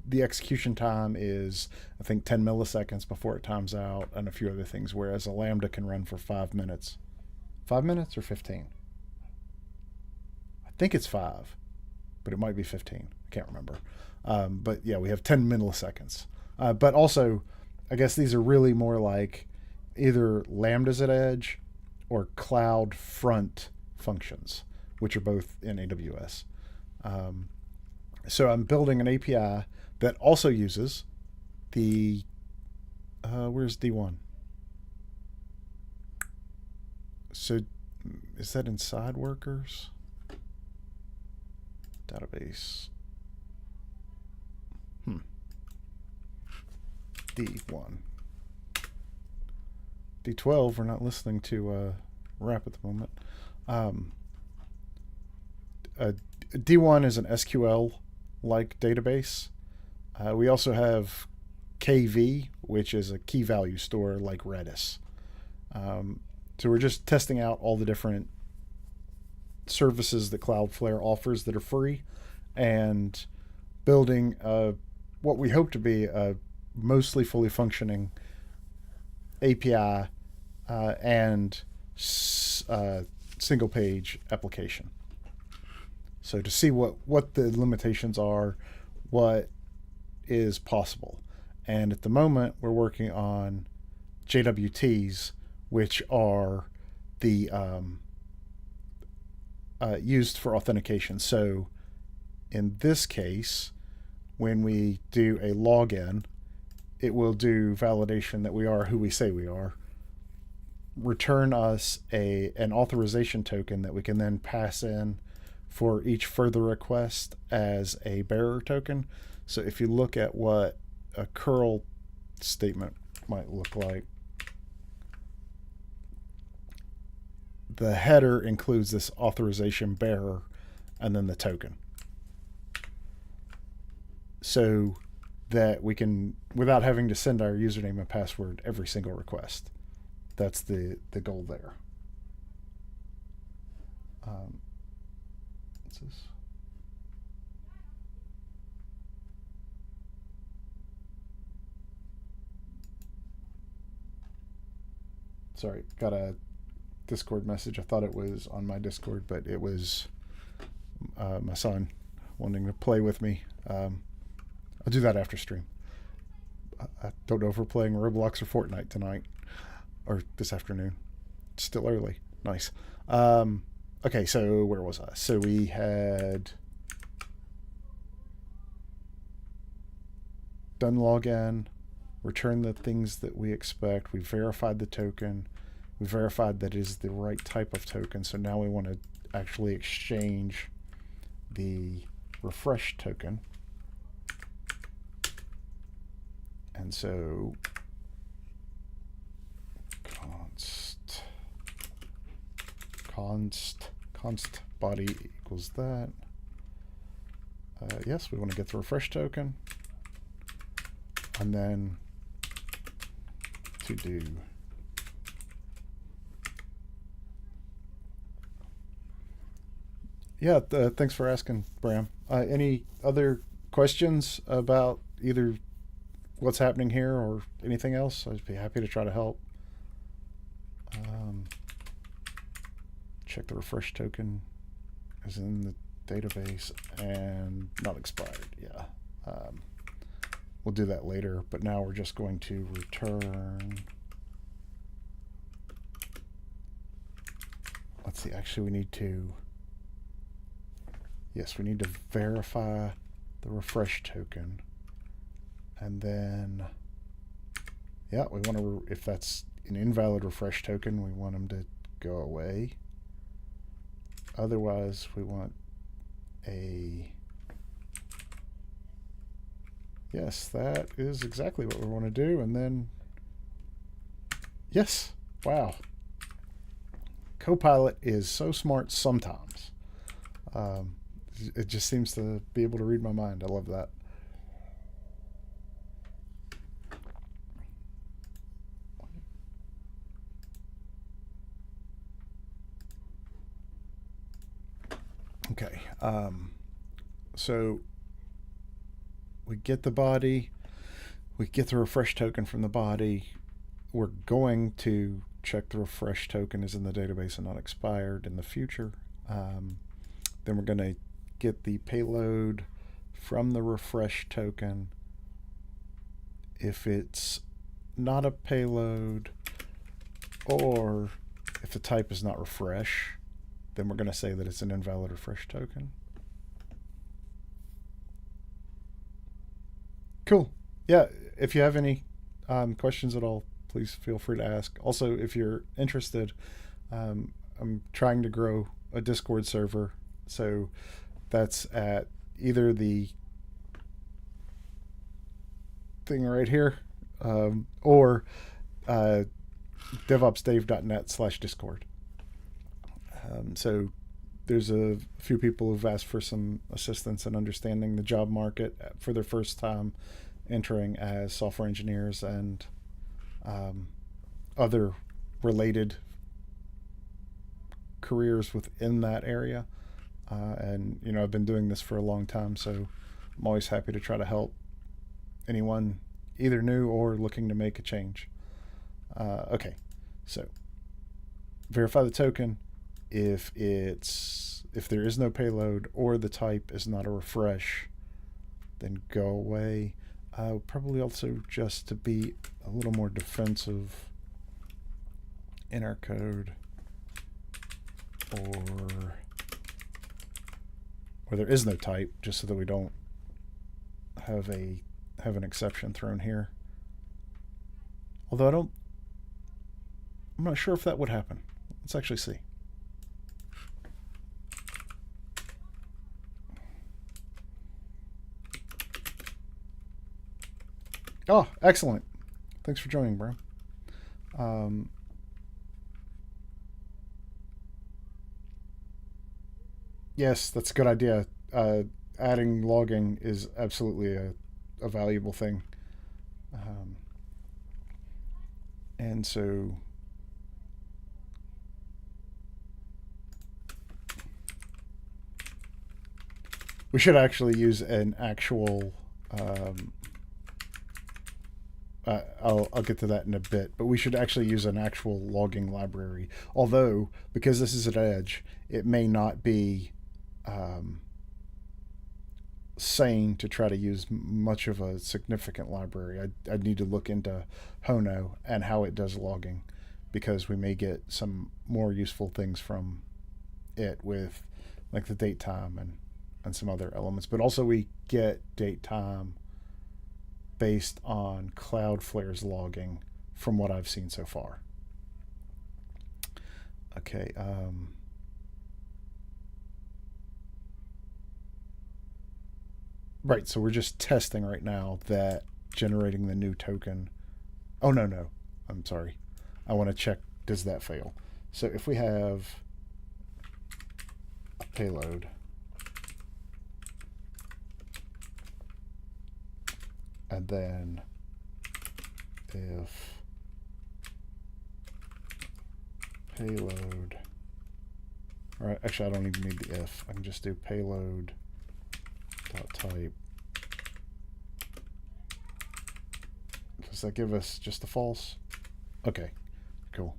Speaker 1: the execution time is, I think, 10 milliseconds before it times out, and a few other things. Whereas a Lambda can run for 5 minutes. 5 minutes or 15? I think it's 5, but it might be 15. I can't remember. But yeah, we have 10 milliseconds. But also, I guess these are really more like either Lambdas at edge or cloud front functions, which are both in AWS. So I'm building an API that also uses the, where's D1? So is that inside workers? Database. D1. D12, we're not listening to rap at the moment. D1 is an SQL-like database. We also have KV, which is a key value store like Redis. So we're just testing out all the different services that Cloudflare offers that are free and building what we hope to be a mostly fully functioning API and single page application. So to see what the limitations are, what is possible. And at the moment, we're working on JWTs, which are the used for authentication. So in this case, when we do a login, it will do validation that we are who we say we are. return us an authorization token that we can then pass in for each further request as a bearer token. So if you look at what a curl statement might look like, the header includes this authorization bearer and then the token. So that we can, without having to send our username and password every single request. That's the goal there. What's this? Sorry, got a Discord message. I thought it was on my Discord, but it was my son wanting to play with me. I'll do that after stream. I don't know if we're playing Roblox or Fortnite tonight or this afternoon. It's still early. Nice. Okay, so where was I? So we had done login, return the things that we expect. We verified the token. We verified that it is the right type of token. So now we want to actually exchange the refresh token. And so const body equals that. Yes, we want to get the refresh token. And then to do thanks for asking, Bram. Any other questions about either what's happening here or anything else? I'd be happy to try to help. Check the refresh token is in the database and not expired. Yeah. We'll do that later, but now we're just going to return. Let's see, actually we need to verify the refresh token. And then, we want to, if that's an invalid refresh token, we want them to go away. Otherwise, we want yes, that is exactly what we want to do. And then, yes, wow. Copilot is so smart sometimes. It just seems to be able to read my mind. I love that. Okay, so we get the body, we get the refresh token from the body. We're going to check the refresh token is in the database and not expired in the future. Then we're going to get the payload from the refresh token. If it's not a payload, or if the type is not refresh, then we're going to say that it's an invalid refresh token. Cool. Yeah, if you have any questions at all, please feel free to ask. Also, if you're interested, I'm trying to grow a Discord server. So that's at either the thing right here or devopsdave.net/discord. So there's a few people who've asked for some assistance in understanding the job market for their first time entering as software engineers and other related careers within that area. And, I've been doing this for a long time, so I'm always happy to try to help anyone either new or looking to make a change. Okay, so verify the token. If there is no payload or the type is not a refresh, then go away. Probably also, just to be a little more defensive in our code, or there is no type, just so that we don't have an exception thrown here. Although I'm not sure if that would happen. Let's actually see. Oh, excellent. Thanks for joining, bro. Yes, that's a good idea. Adding logging is absolutely a valuable thing. And so we should actually use an actual I'll get to that in a bit, but we should actually use an actual logging library. Although, because this is an edge, it may not be sane to try to use much of a significant library. I'd need to look into Hono and how it does logging, because we may get some more useful things from it with like the date time and some other elements. But also we get date time based on Cloudflare's logging from what I've seen so far. Okay. Right, so we're just testing right now that generating the new token. Oh, no. I'm sorry. I want to check, does that fail? So if we have a payload, and then if payload, or actually I don't even need the if, I can just do payload dot type. Does that give us just a false? Okay, cool.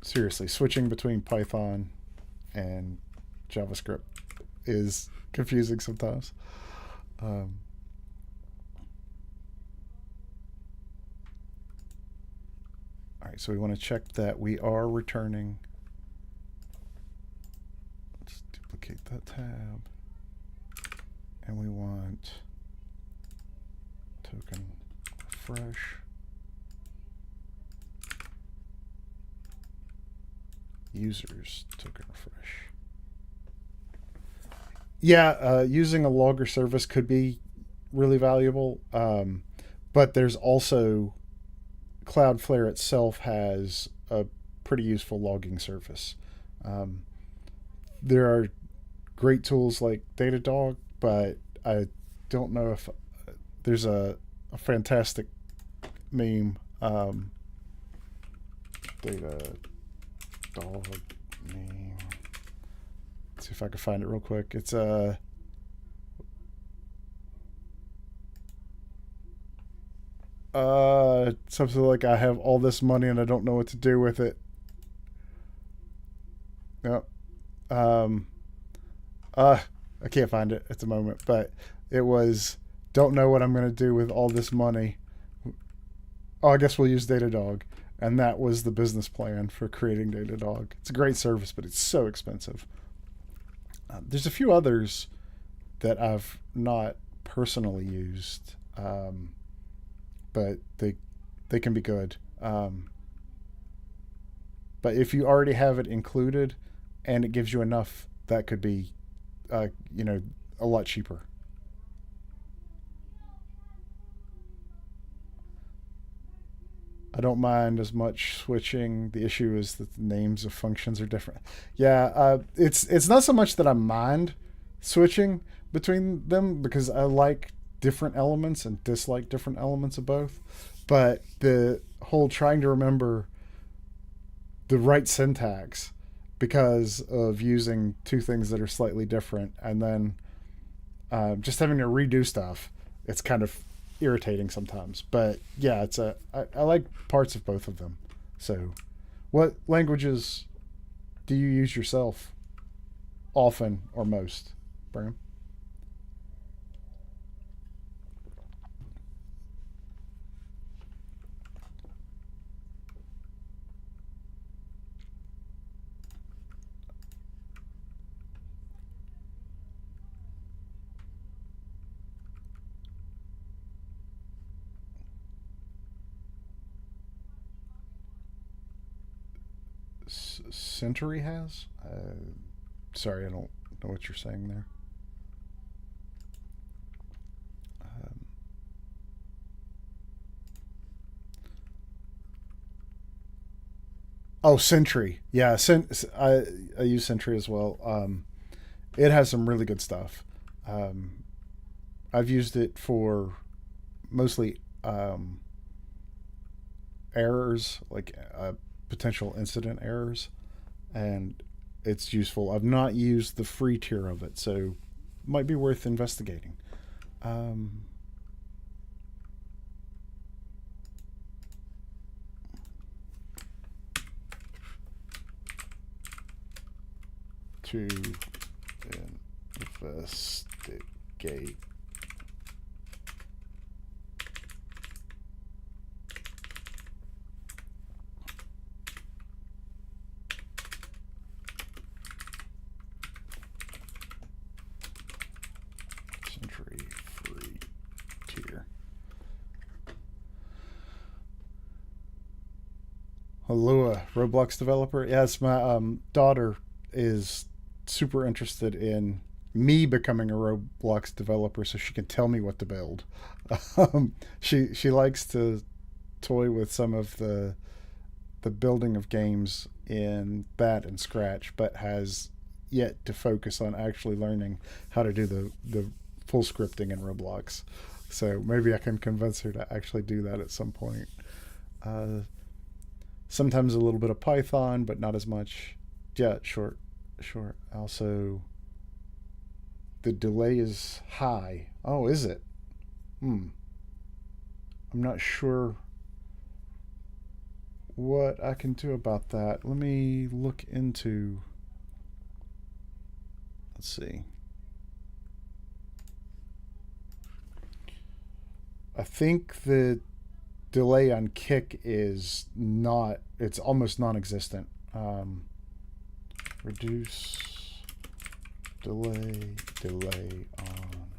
Speaker 1: Seriously, switching between Python and JavaScript is confusing sometimes. All right, so we want to check that we are returning. Let's duplicate that tab. And we want token refresh. Users token refresh. Yeah, using a logger service could be really valuable, but there's also Cloudflare itself has a pretty useful logging service. There are great tools like Datadog, but I don't know if there's a fantastic meme. Datadog meme. Let's see if I can find it real quick. It's something like, I have all this money and I don't know what to do with it. Yep. I can't find it at the moment, but it was, don't know what I'm going to do with all this money. Oh, I guess we'll use Datadog. And that was the business plan for creating Datadog. It's a great service, but it's so expensive. There's a few others that I've not personally used, but they can be good. But if you already have it included and it gives you enough, that could be, a lot cheaper. I don't mind as much switching. The issue is that the names of functions are different. Yeah, it's not so much that I mind switching between them, because I like different elements and dislike different elements of both. But the whole trying to remember the right syntax because of using two things that are slightly different, and then just having to redo stuff, it's kind of irritating sometimes. But yeah, I like parts of both of them. So what languages do you use yourself often or most, Bram? Century has? Sorry, I don't know what you're saying there. Oh, Sentry. Yeah, I use Sentry as well. It has some really good stuff. Um, I've used it for mostly errors, like potential incident errors, and it's useful. I've not used the free tier of it, so might be worth investigating. Um, to investigate. Century free tier. Halua, Roblox developer. Yes, my daughter is super interested in me becoming a Roblox developer so she can tell me what to build. She likes to toy with some of the building of games in that and Scratch, but has yet to focus on actually learning how to do the full scripting in Roblox. So maybe I can convince her to actually do that at some point. Uh, Sometimes a little bit of Python, but not as much. Yeah, sure, sure. Also, the delay is high. Oh, is it? Hmm. I'm not sure what I can do about that. Let me look into. Let's see. I think the delay on Kick is not. It's almost non-existent. Reduce delay on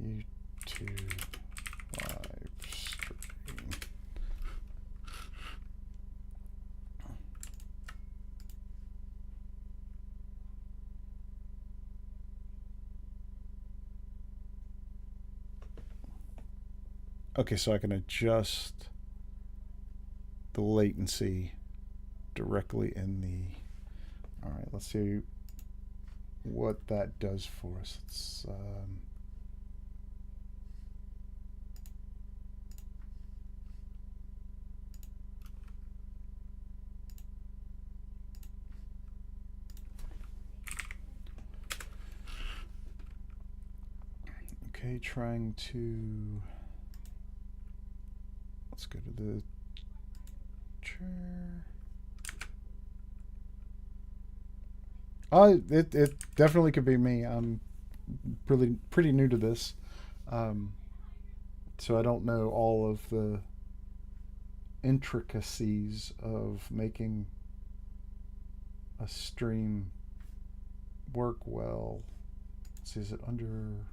Speaker 1: YouTube live stream. Okay, so I can adjust the latency directly in the. All right, let's see what that does for us. It's okay. Trying to. Let's go to the chair. It definitely could be me. I'm pretty new to this, so I don't know all of the intricacies of making a stream work well. Let's see, is it under?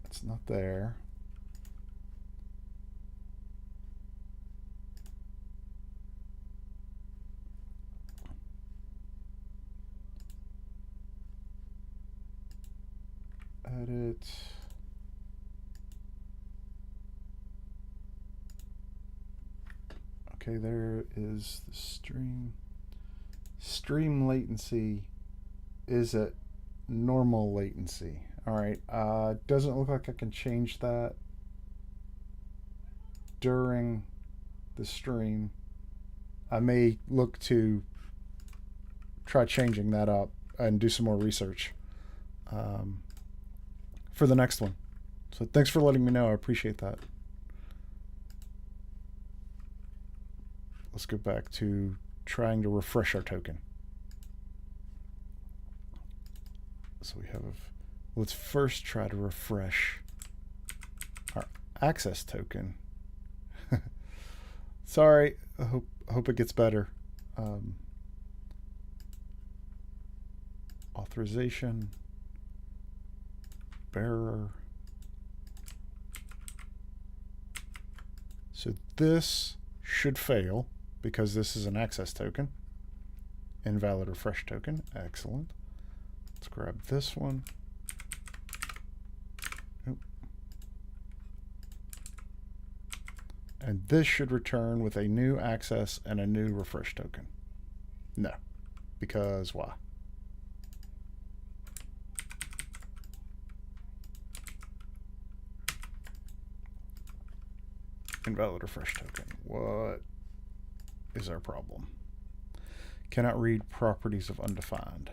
Speaker 1: It's not there. Edit. Okay, there is the stream. Stream latency is at normal latency. All right. Doesn't look like I can change that during the stream. I may look to try changing that up and do some more research for the next one. So thanks for letting me know. I appreciate that. Let's go back to trying to refresh our token. So we have, let's first try to refresh our access token. Sorry, I hope it gets better. Authorization, bearer. So this should fail because this is an access token. Invalid refresh token. Excellent. Let's grab this one. Oop. And this should return with a new access and a new refresh token. No, because why? Invalid refresh token. What is our problem? Cannot read properties of undefined.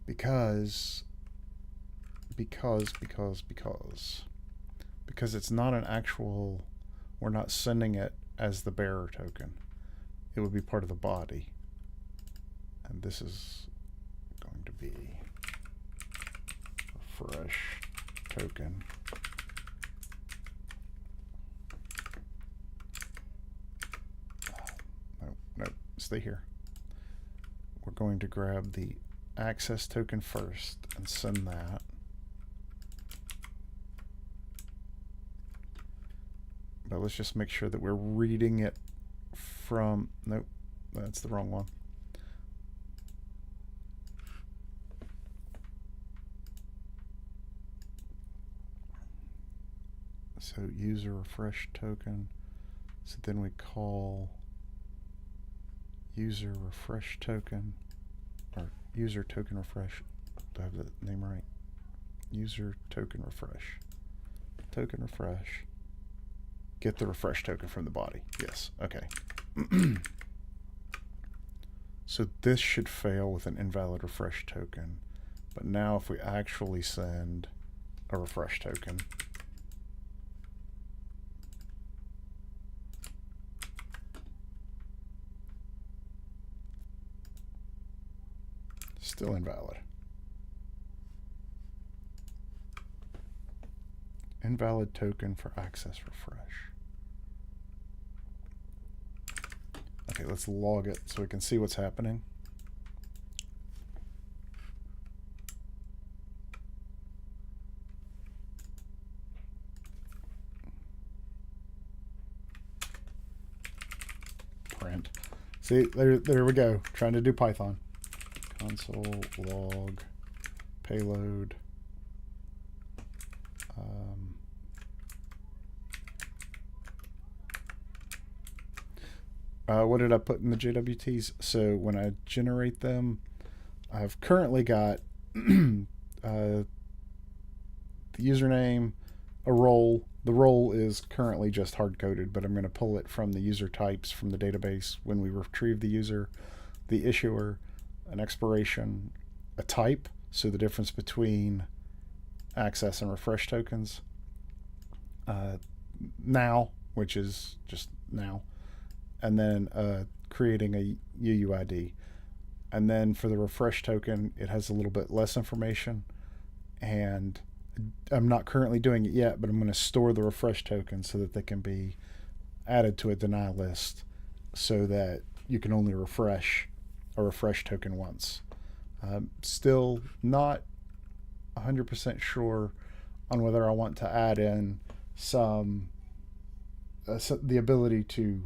Speaker 1: Because it's not an actual, we're not sending it as the bearer token. It would be part of the body. And this is going to be refresh token. Nope, stay here. We're going to grab the access token first and send that. But let's just make sure that we're reading it from, nope, that's the wrong one. So user refresh token. So then we call user refresh token, or user token refresh. Do I have the name right? User token refresh. Token refresh. Get the refresh token from the body. Yes, okay. So this should fail with an invalid refresh token. But now if we actually send a refresh token, still invalid. Invalid token for access refresh. Okay, let's log it so we can see what's happening. Print. See, there we go. Trying to do Python. Console log payload. What did I put in the JWTs? So when I generate them, I've currently got the username, a role. The role is currently just hard-coded, but I'm going to pull it from the user types from the database when we retrieve the user, the issuer, an expiration, a type, so the difference between access and refresh tokens, now, which is just now, and then creating a UUID. And then for the refresh token, it has a little bit less information, and I'm not currently doing it yet, but I'm going to store the refresh token so that they can be added to a deny list so that you can only refresh a refresh token once. Still not 100% sure on whether I want to add in some the ability to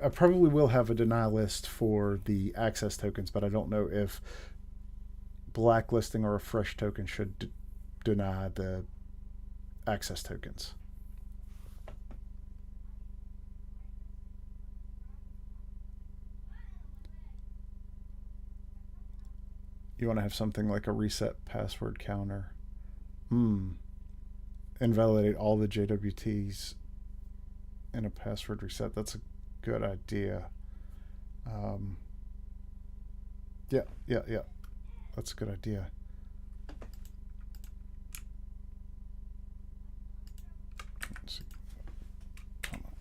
Speaker 1: I probably will have a deny list for the access tokens, but I don't know if blacklisting or refresh token should deny the access tokens. You want to have something like a reset password counter. Invalidate all the JWTs in a password reset. That's a good idea. Yeah. That's a good idea. Let's see. Come on.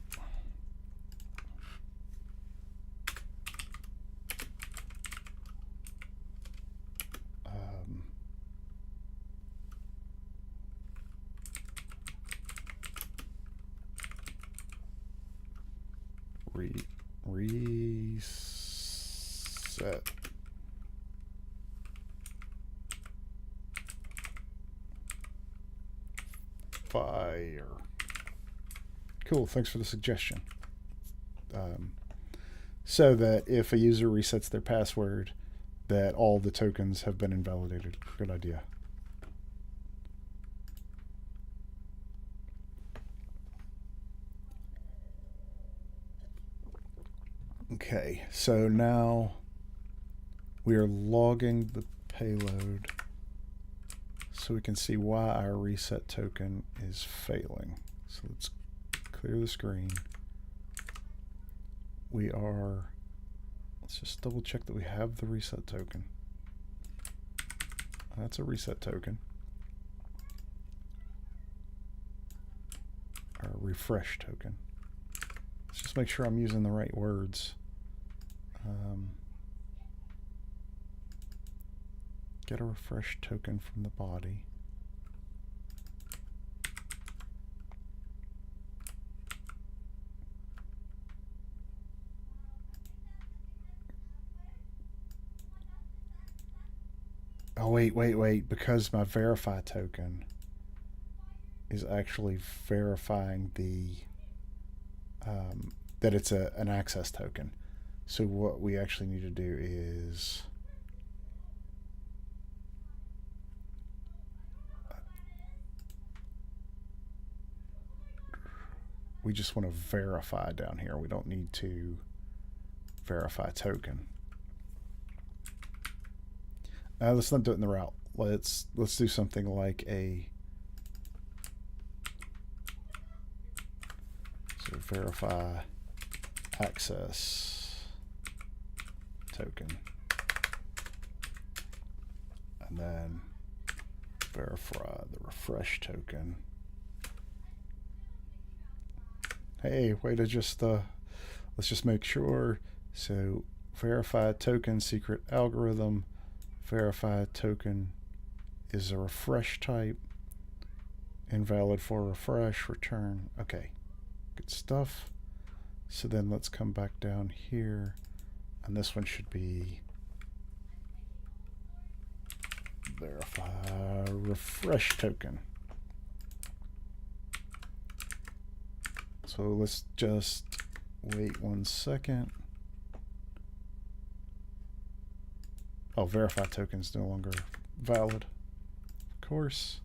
Speaker 1: Reset Cool. Thanks for the suggestion. So that if a user resets their password, that all the tokens have been invalidated. Good idea. Okay, so now we are logging the payload so we can see why our reset token is failing. So let's clear the screen. Let's just double check that we have the reset token. That's a reset token. Or a refresh token. Let's just make sure I'm using the right words. Get a refresh token from the body. Oh, wait, because my verify token is actually verifying the that it's an access token. So what we actually need to do is we just want to verify down here. We don't need to verify token. Let's not do it in the route. Let's do something like so verify access token, and then verify the refresh token. Hey, way to just let's just make sure. So verify token secret algorithm. Verify token is a refresh type. Invalid for refresh, return. Okay, good stuff. So then let's come back down here, and this one should be verify refresh token. So let's just wait 1 second. Oh, verify token is no longer valid. Of course.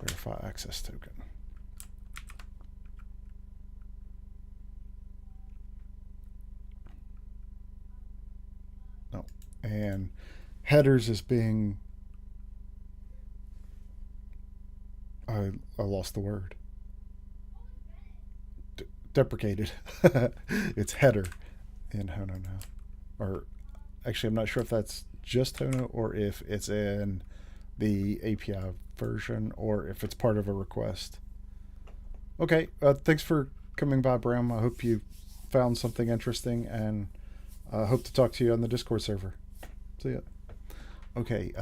Speaker 1: Verify access token. No. And headers is being... I lost the word. Deprecated. It's header in Hono now. Or actually, I'm not sure if that's just Hono or if it's in the API version or if it's part of a request. Okay, thanks for coming by, Bram. I hope you found something interesting, and I hope to talk to you on the Discord server. See ya. Okay,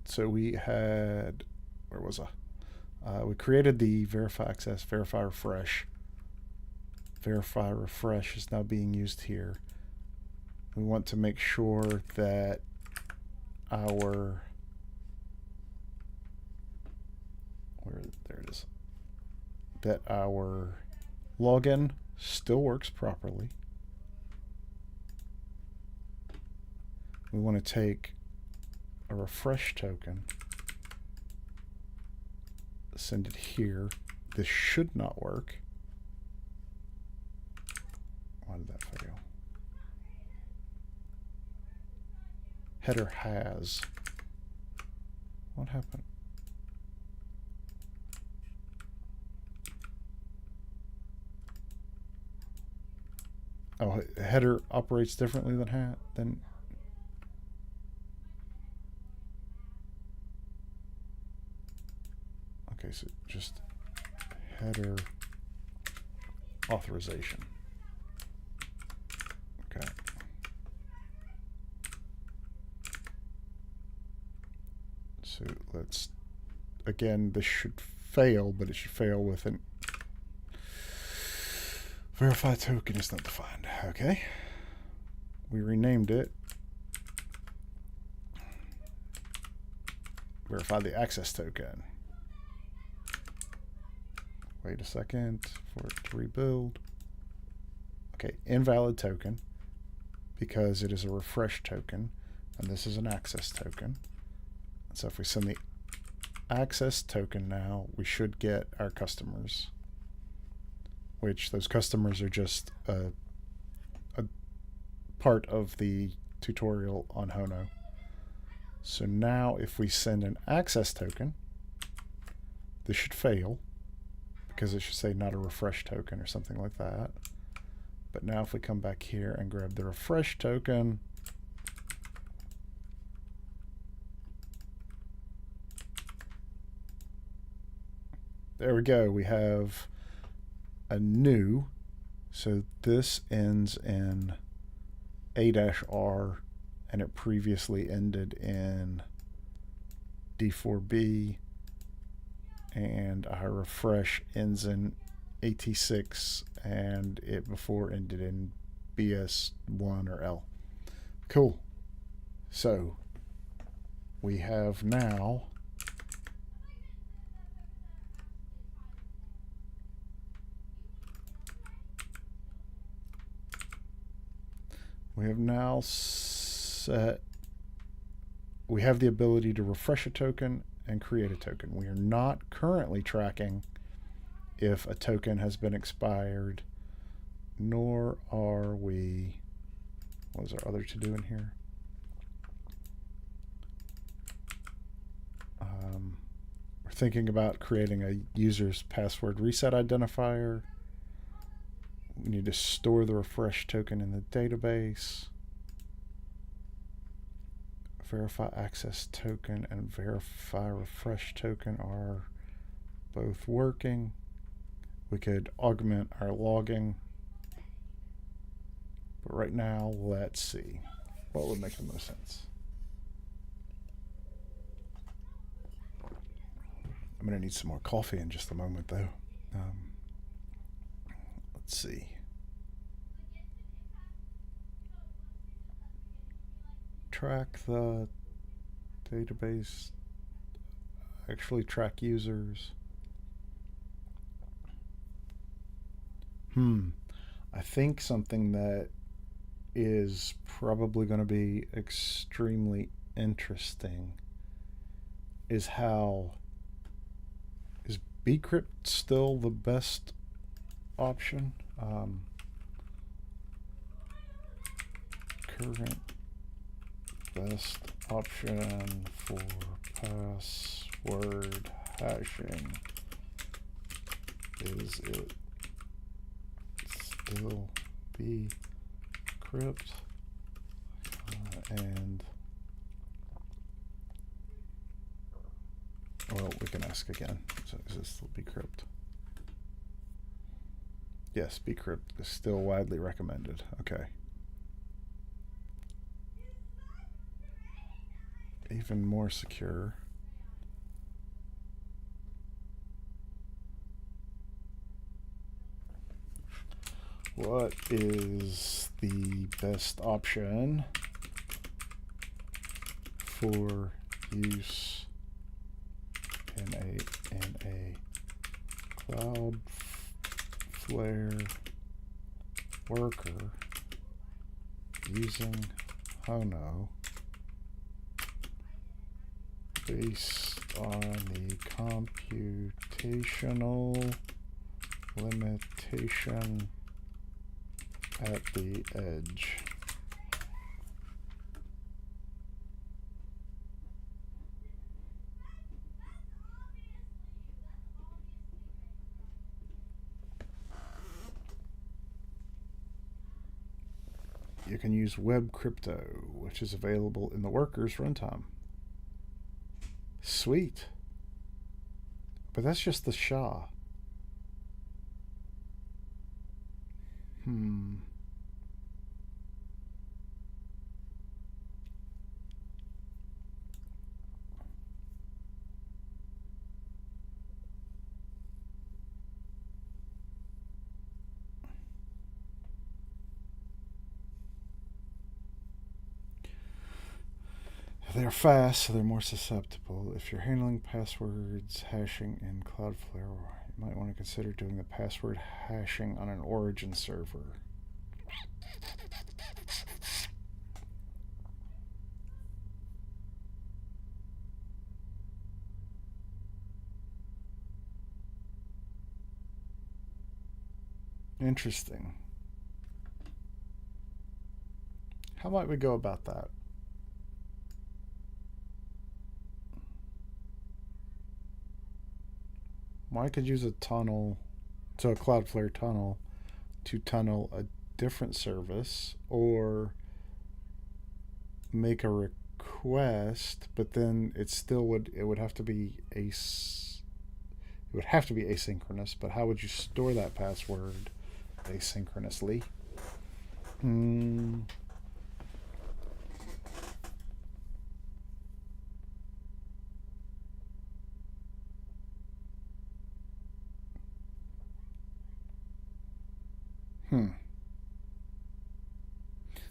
Speaker 1: so we had, where was I? We created the verify access, verify refresh. Verify refresh is now being used here. We want to make sure that our, there it is, that our login still works properly. We want to take a refresh token, send it here. This should not work. Why did that fail? Header has. What happened? Oh, header operates differently than okay, so just header authorization. Okay. So let's, again, this should fail, but it should fail with an verify token is not defined. Okay. We renamed it. verify the access token. Wait a second for it to rebuild. Okay, invalid token because it is a refresh token, and this is an access token. So if we send the access token now, we should get our customers, which those customers are just a part of the tutorial on Hono. So now if we send an access token, this should fail because it should say not a refresh token or something like that. But now if we come back here and grab the refresh token, there we go. We have a new, so this ends in A-R, and it previously ended in D4B, and our refresh ends in AT6, and it before ended in BS1 or L. Cool. So we have now set, we have the ability to refresh a token and create a token. We are not currently tracking if a token has been expired, nor are we, what is our other to do in here? We're thinking about creating a user's password reset identifier. We need to store the refresh token in the database. Verify access token and verify refresh token are both working. We could augment our logging. But right now, let's see. What would make the most sense? I'm going to need some more coffee in just a moment, though. Let's see. Track the database. Actually track users. I think something that is probably going to be extremely interesting is how is bcrypt still the best option? Current best option for password hashing. Is it still bcrypt? And well, we can ask again. So is it still bcrypt? Yes, bcrypt is still widely recommended. Okay. Even more secure. What is the best option for use in a Cloudflare worker using Hono based on the computational limitation at the edge? You can use web crypto, which is available in the workers runtime. Sweet. But that's just the SHA. they're fast, so they're more susceptible. If you're handling passwords hashing in Cloudflare, you might want to consider doing the password hashing on an origin server. Interesting. How might we go about that? Well, I could use a tunnel, so a Cloudflare tunnel, to tunnel a different service, or make a request, but then it would have to be asynchronous. But how would you store that password asynchronously?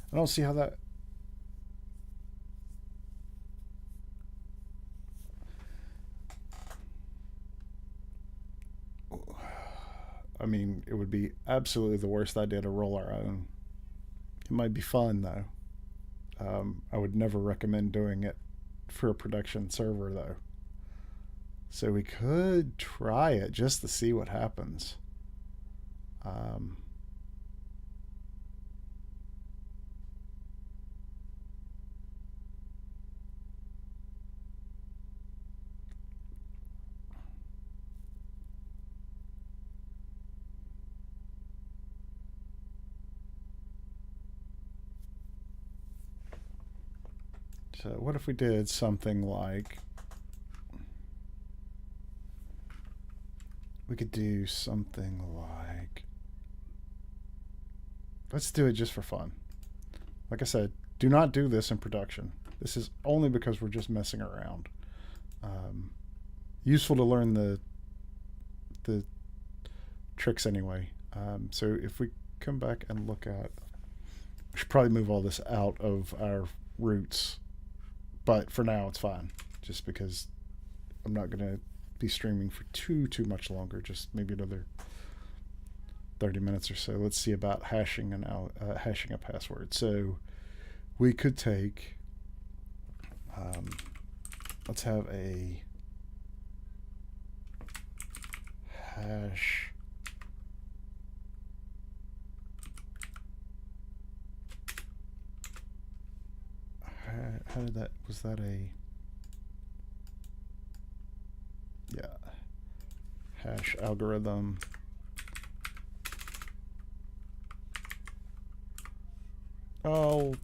Speaker 1: I don't see how that. I mean, it would be absolutely the worst idea to roll our own. It might be fun, though. I would never recommend doing it for a production server, though. So we could try it just to see what happens. So what if we did something like, we could do something like, let's do it just for fun. Like I said, do not do this in production. This is only because we're just messing around. Useful to learn the tricks anyway. So if we come back and look at, we should probably move all this out of our roots, but for now it's fine, just because I'm not going to be streaming for too much longer, just maybe another 30 minutes or so. Let's see about hashing a password. So we could take, let's have a hash how did that, was that a, yeah, hash algorithm. Oh,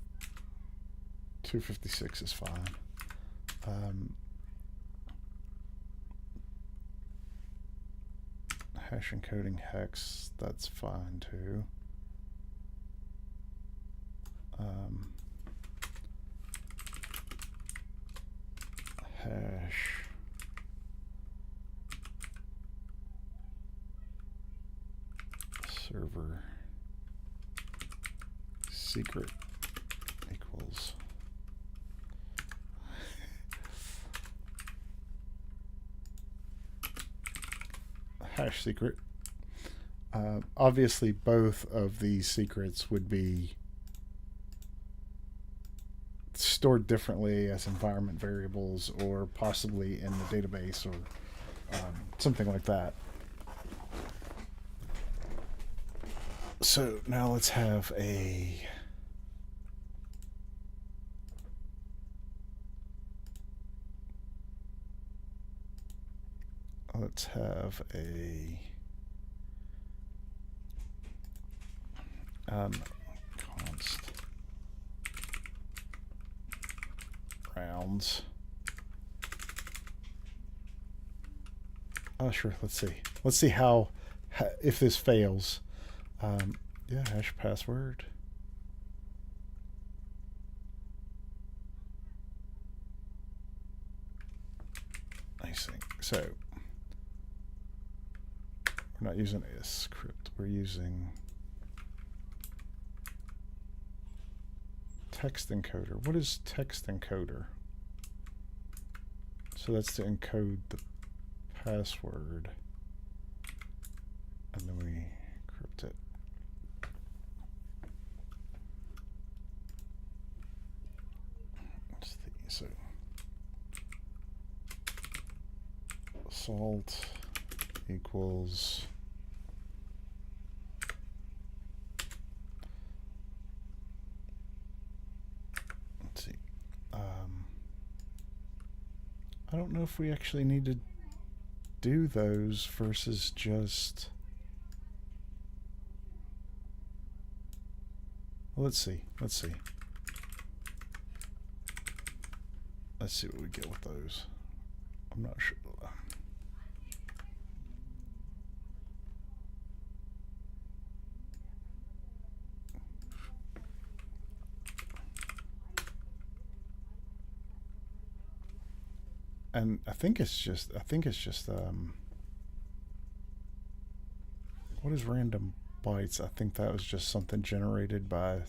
Speaker 1: 256 is fine. Hash encoding hex, that's fine too. Hash server secret equals hash secret. Obviously, both of these secrets would be stored differently as environment variables, or possibly in the database, or something like that. So now let's have a const rounds. Oh, sure. Let's see how if this fails. Yeah, hash password. Nice thing. So we're not using a script. We're using text encoder. What is text encoder? So that's to encode the password, and then we encrypt it. Let's see, so salt equals I don't know if we actually need to do those versus just... Well, let's see. Let's see what we get with those. I'm not sure. And I think it's just what is random bytes? I think that was just something generated by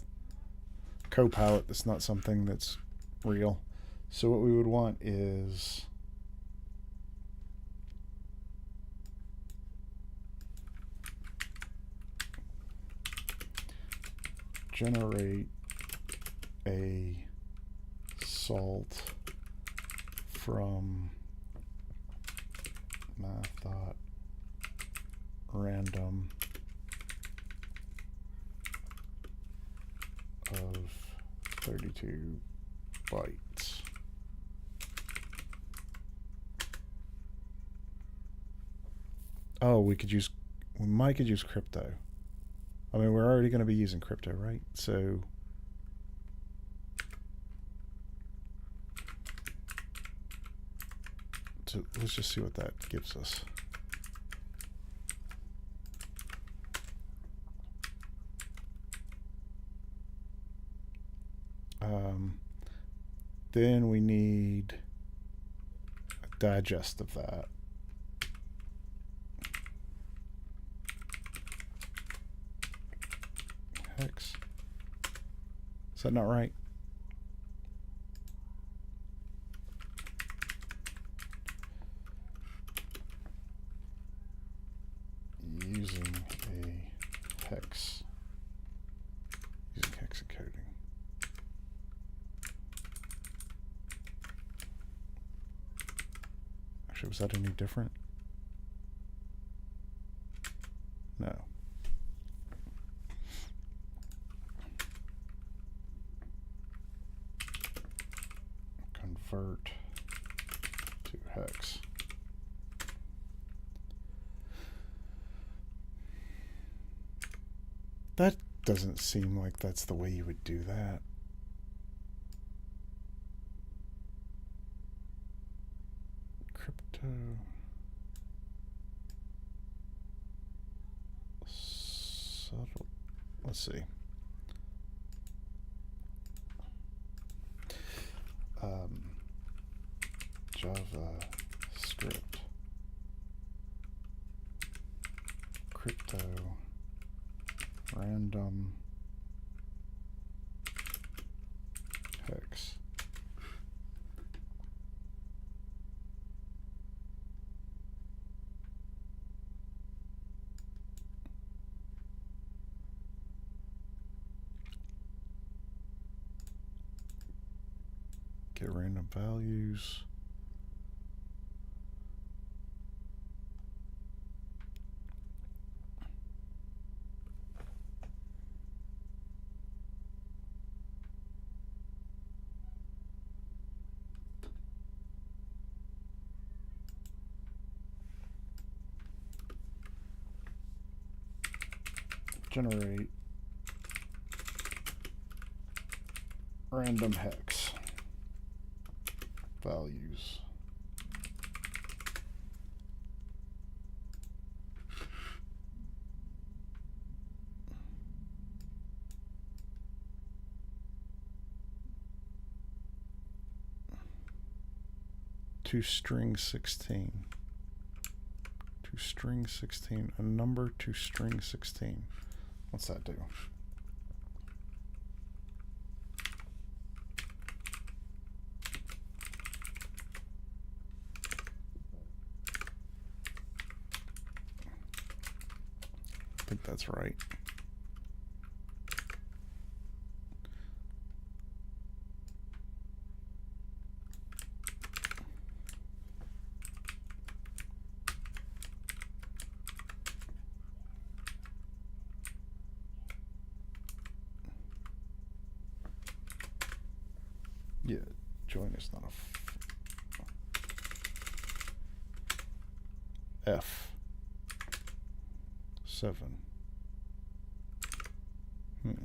Speaker 1: Copilot. That's not something that's real. So what we would want is generate a salt from math.random of 32 bytes. Oh, we might could use crypto. I mean, we're already going to be using crypto, right? So let's just see what that gives us. Then we need a digest of that. Hex. Is that not right? Using a hex. Using hex encoding. Actually, was that any different? No. Convert to hex. That doesn't seem like that's the way you would do that. Crypto. Subtle. Let's see. JavaScript. Crypto. Random hex. Get random values. Generate random hex values. To string 16. To string 16. A number to string 16. What's that do? think that's right. Yeah, join is not a F. 7. Let's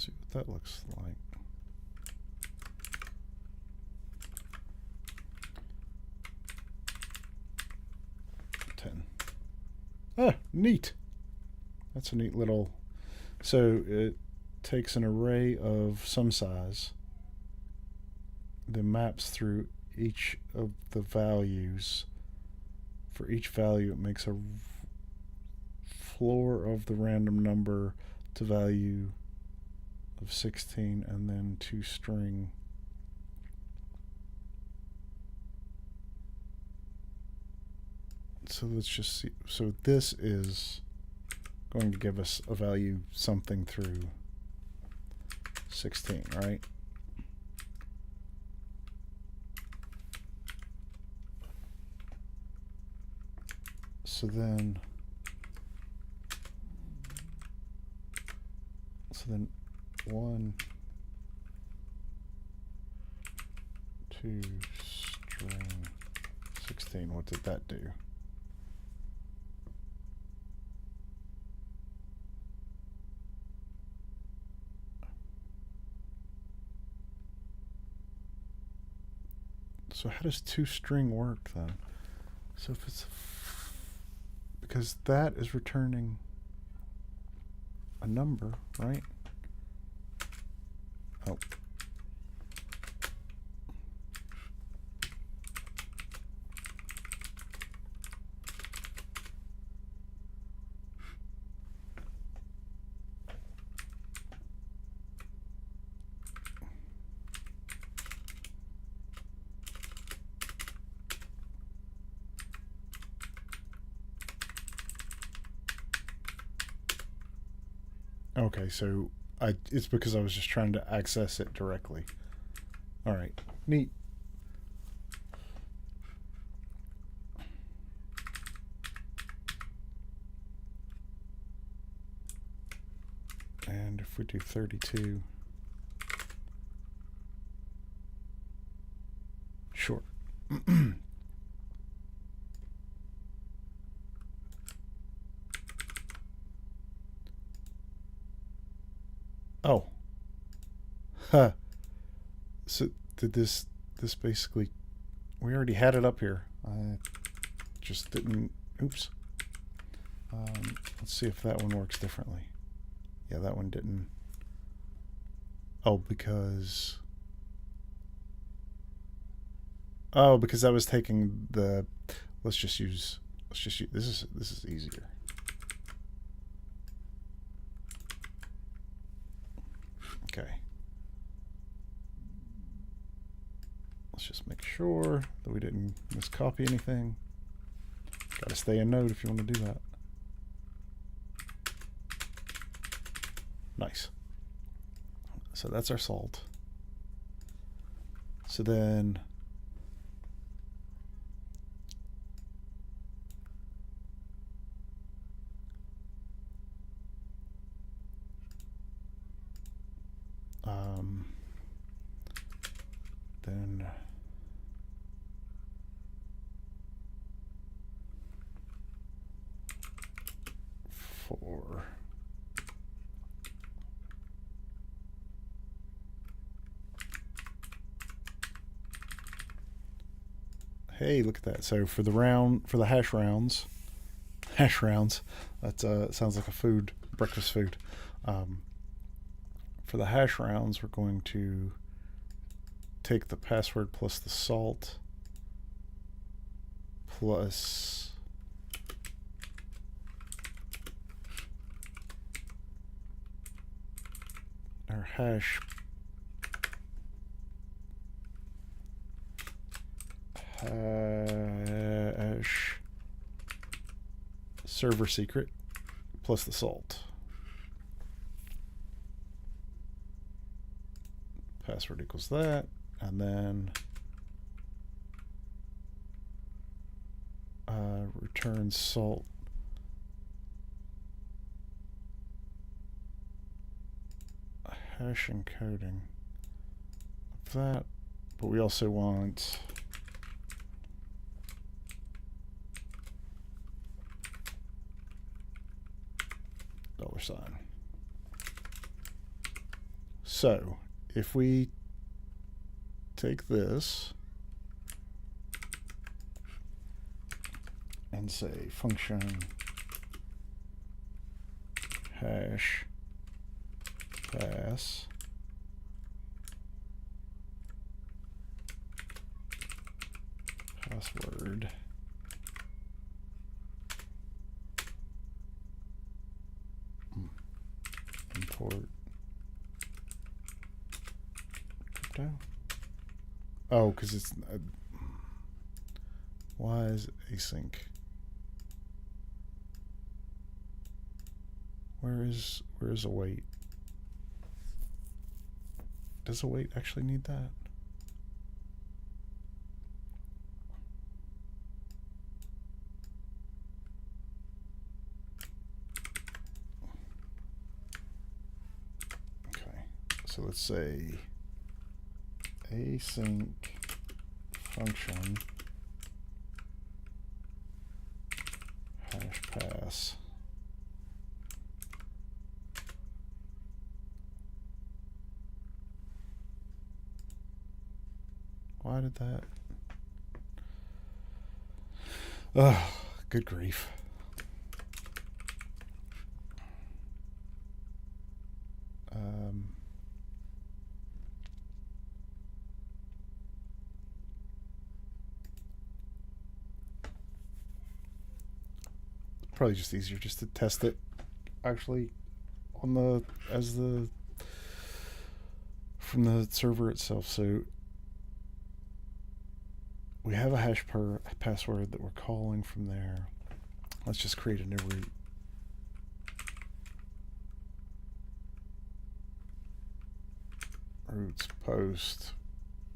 Speaker 1: see what that looks like. Ah, neat. That's a neat little... So it takes an array of some size, then maps through each of the values. For each value, it makes a floor of the random number to value of 16, and then to string. So let's just see. So this is going to give us a value something through 16, right? So then 1, 2, string 16. What did that do? So how does toString work then? So if it's because that is returning a number, right? Oh. Okay, so it's because I was just trying to access it directly. All right, neat. And if we do 32, sure. Oh. Huh. So did this basically, we already had it up here. I just didn't, oops. Let's see if that one works differently. Yeah, that one didn't. Oh, because I was taking the, let's just use, this is easier. Okay. Let's just make sure that we didn't miscopy anything. Gotta stay in Node if you want to do that. Nice. So that's our salt. So then then for hey, look at that. So for the hash rounds, that sounds like a food, breakfast food. For the hash rounds, we're going to take the password plus the salt plus our hash hash server secret plus the salt. Password equals that, and then return salt hash encoding of that, but we also want $. So if we take this and say function hash pass password import crypto. Oh, because it's why is async? Where is await? Does await actually need that? Okay, so let's say async function hash pass why did that good grief. Probably just easier just to test it actually on the from the server itself. So we have a hash password that we're calling from there. Let's just create a new root. Roots post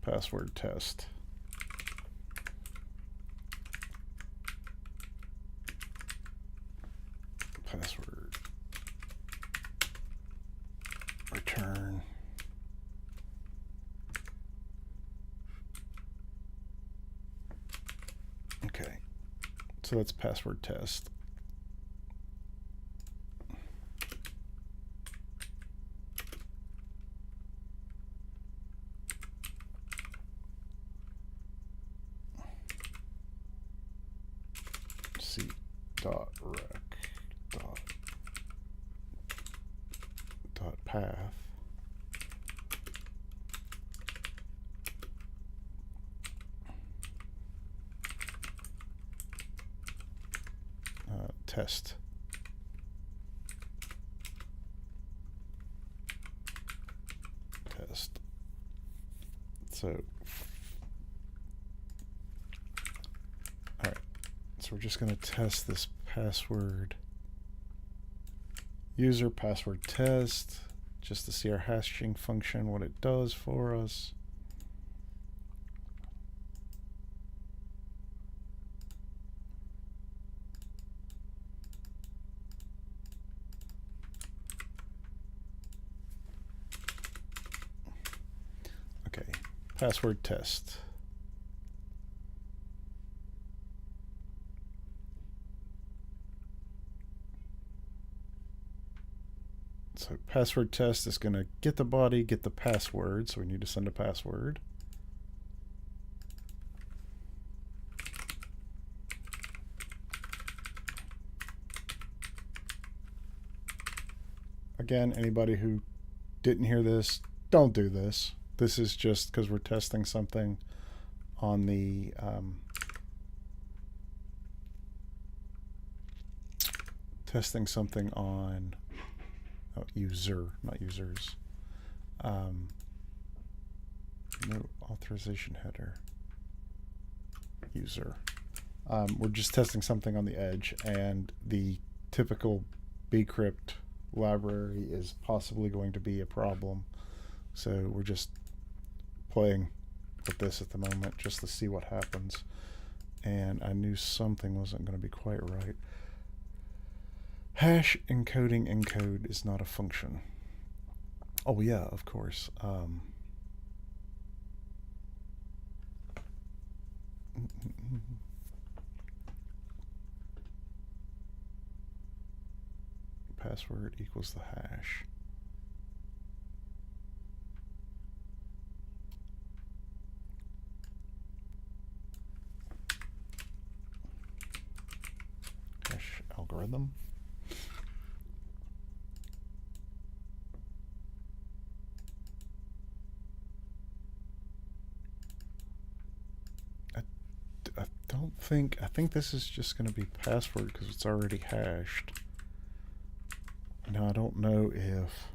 Speaker 1: password test. Password return okay, so that's password test. C dot rec dot path test so all right, so we're just going to test this password user password test just to see our hashing function, what it does for us. Okay, password test. So password test is going to get the body, get the password, so we need to send a password. Again, anybody who didn't hear this, don't do this. This is just because we're testing something on the user, not users. No authorization header. user. We're just testing something on the edge, and the typical bcrypt library is possibly going to be a problem. So we're just playing with this at the moment just to see what happens. And I knew something wasn't going to be quite right. Hash encoding encode is not a function. Oh yeah, of course. Password equals the hash. Hash algorithm. I think this is just going to be password because it's already hashed. Now I don't know if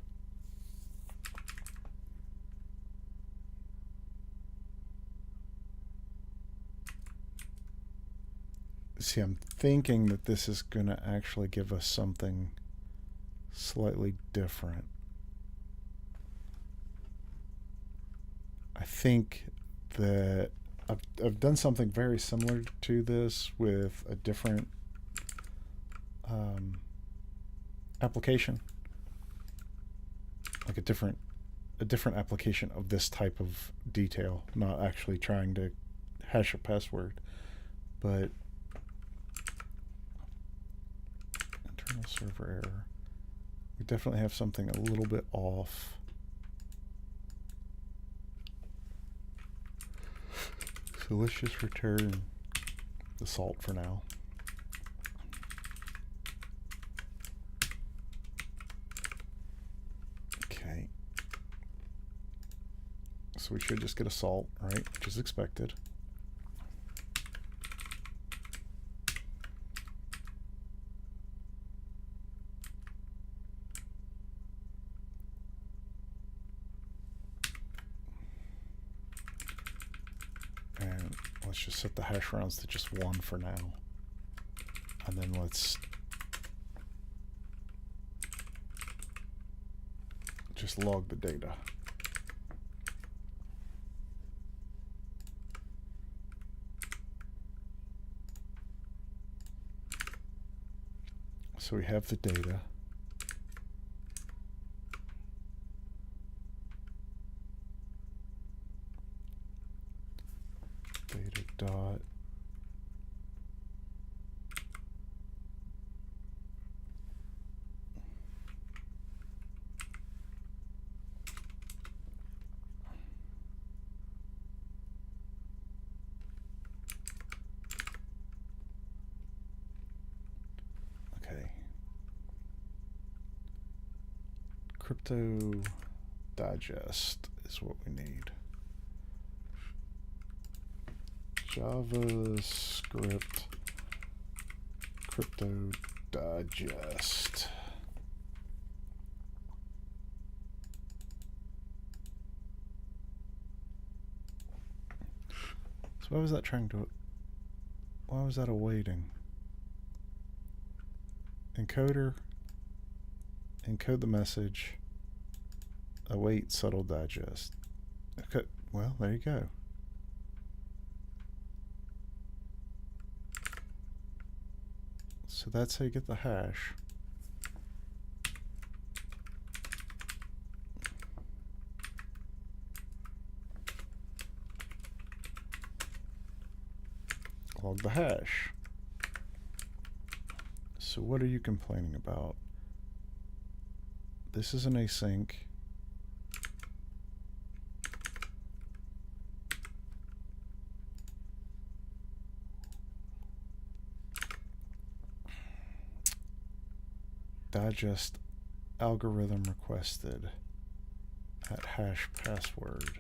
Speaker 1: see, I'm thinking that this is going to actually give us something slightly different. I think that I've done something very similar to this with a different application, like a different application of this type of detail, not actually trying to hash a password, but internal server error. We definitely have something a little bit off. So let's just return the salt for now. Okay. So we should just get a salt, right? Which is expected. And let's just set the hash rounds to just 1 for now. And then let's just log the data. So we have the data. Data dot okay. Crypto digest is what we need. JavaScript crypto digest. So what was that trying to, why was that awaiting? Encoder, encode the message, await subtle digest. Okay, well, there you go. So that's how you get the hash. Log the hash. So what are you complaining about? This is an async. Digest algorithm requested at hash password.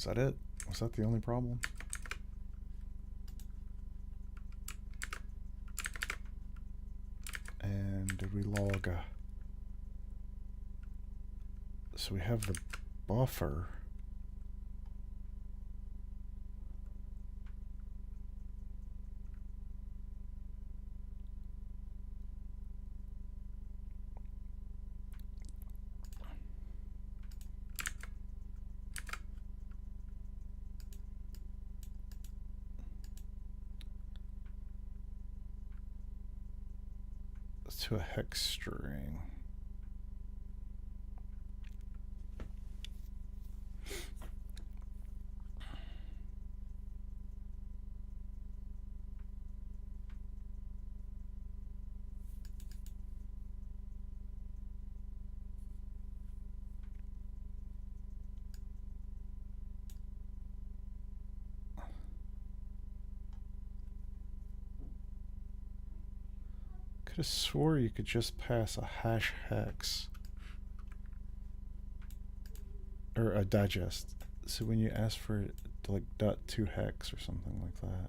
Speaker 1: Was that it? Was that the only problem? And did we log a... So we have the buffer. To a hex string. Could have swore you could just pass a hash hex or a digest. So when you ask for it to like .2 hex or something like that.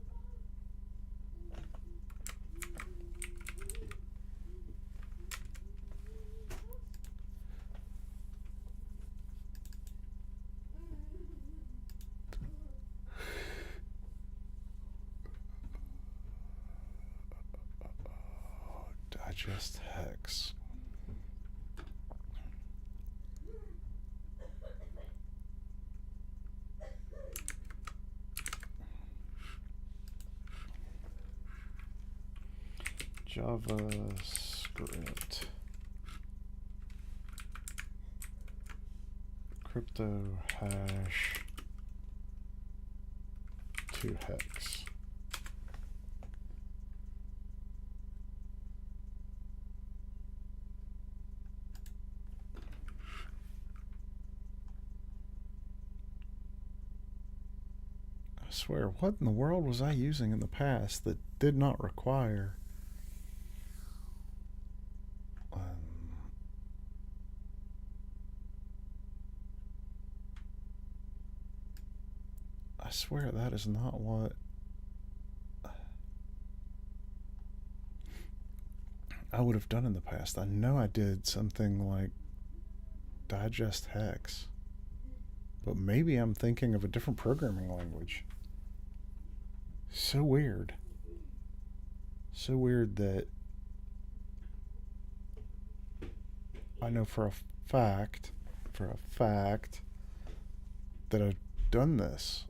Speaker 1: Digest hex. JavaScript. Crypto hash to hex. I swear, what in the world was I using in the past that did not require I swear that is not what I would have done in the past. I know I did something like digest hex, but maybe I'm thinking of a different programming language. So weird. So weird that I know for a fact that I've done this.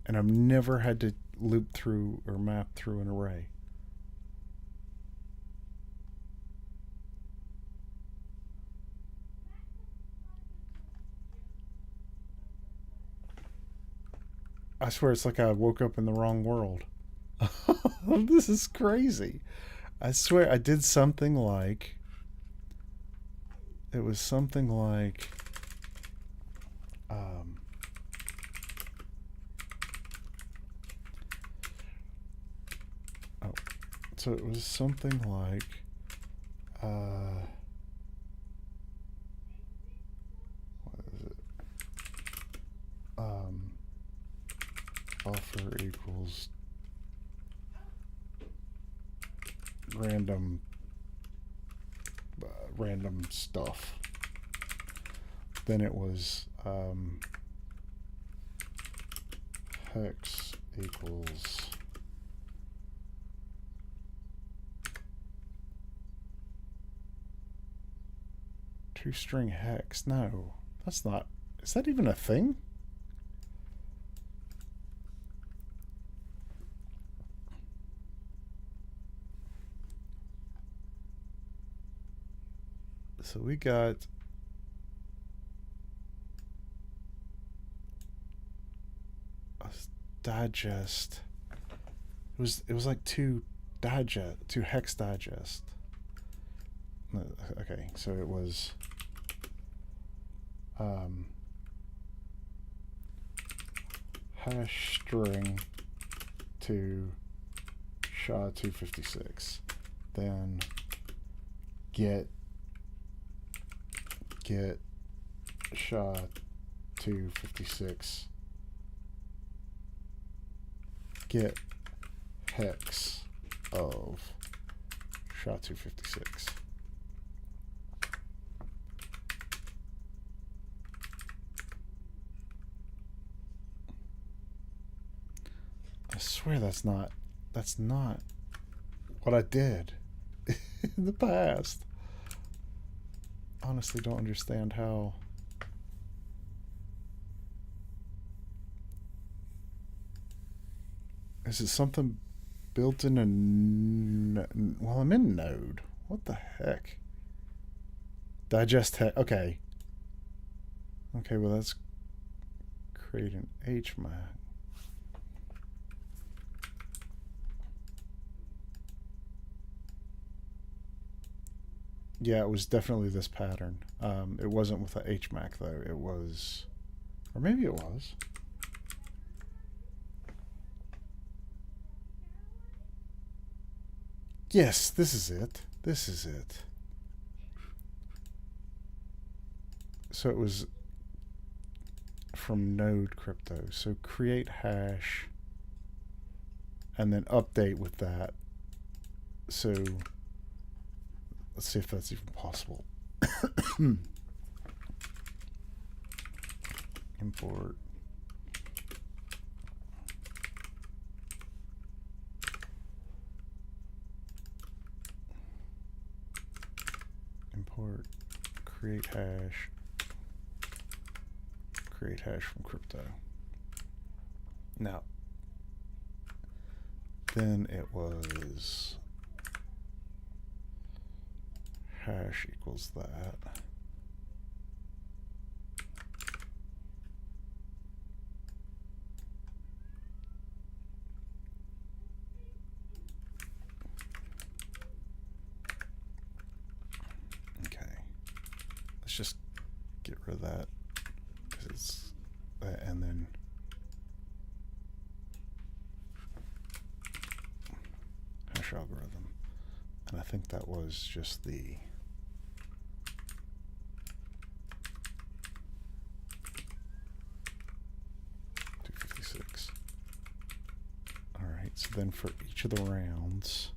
Speaker 1: And I've never had to loop through or map through an array. I swear it's like I woke up in the wrong world. This is crazy. I swear I did something like... It was something like... So it was something like... what is it? Buffer equals random stuff. Then it was hex equals two-string hex. No, that's not. Is that even a thing? So we got a digest. It was like two hex digest. Okay, so it was hash string to SHA-256, then get get SHA-256 get hex of SHA-256. I swear that's not what I did in the past. Honestly, don't understand how. Is it something built in a... Well, I'm in Node. What the heck? Digest hex. Okay. Okay, well, let's create an HMAC. Yeah, it was definitely this pattern. It wasn't with a HMAC, though. It was... Or maybe it was. Yes, this is it. This is it. So it was from node crypto. So create hash and then update with that. So let's see if that's even possible. Import. Import create hash from crypto. Now, then it was hash equals that. Okay, let's just get rid of that because it's and then hash algorithm, and I think that was just the all right. So then for each of the rounds,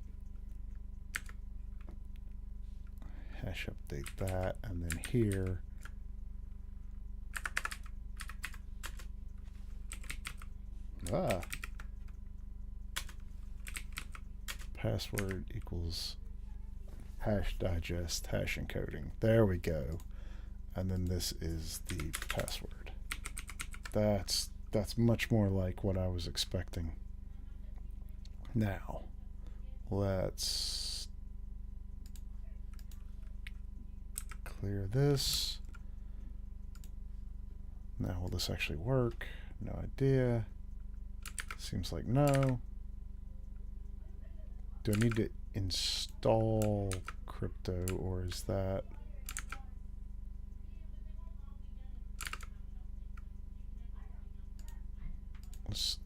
Speaker 1: hash update that, and then here password equals hash digest hash encoding. There we go. And then this is the password. That's much more like what I was expecting. Now, let's clear this. Now, will this actually work? No idea. Seems like no. Do I need to install crypto, or is that...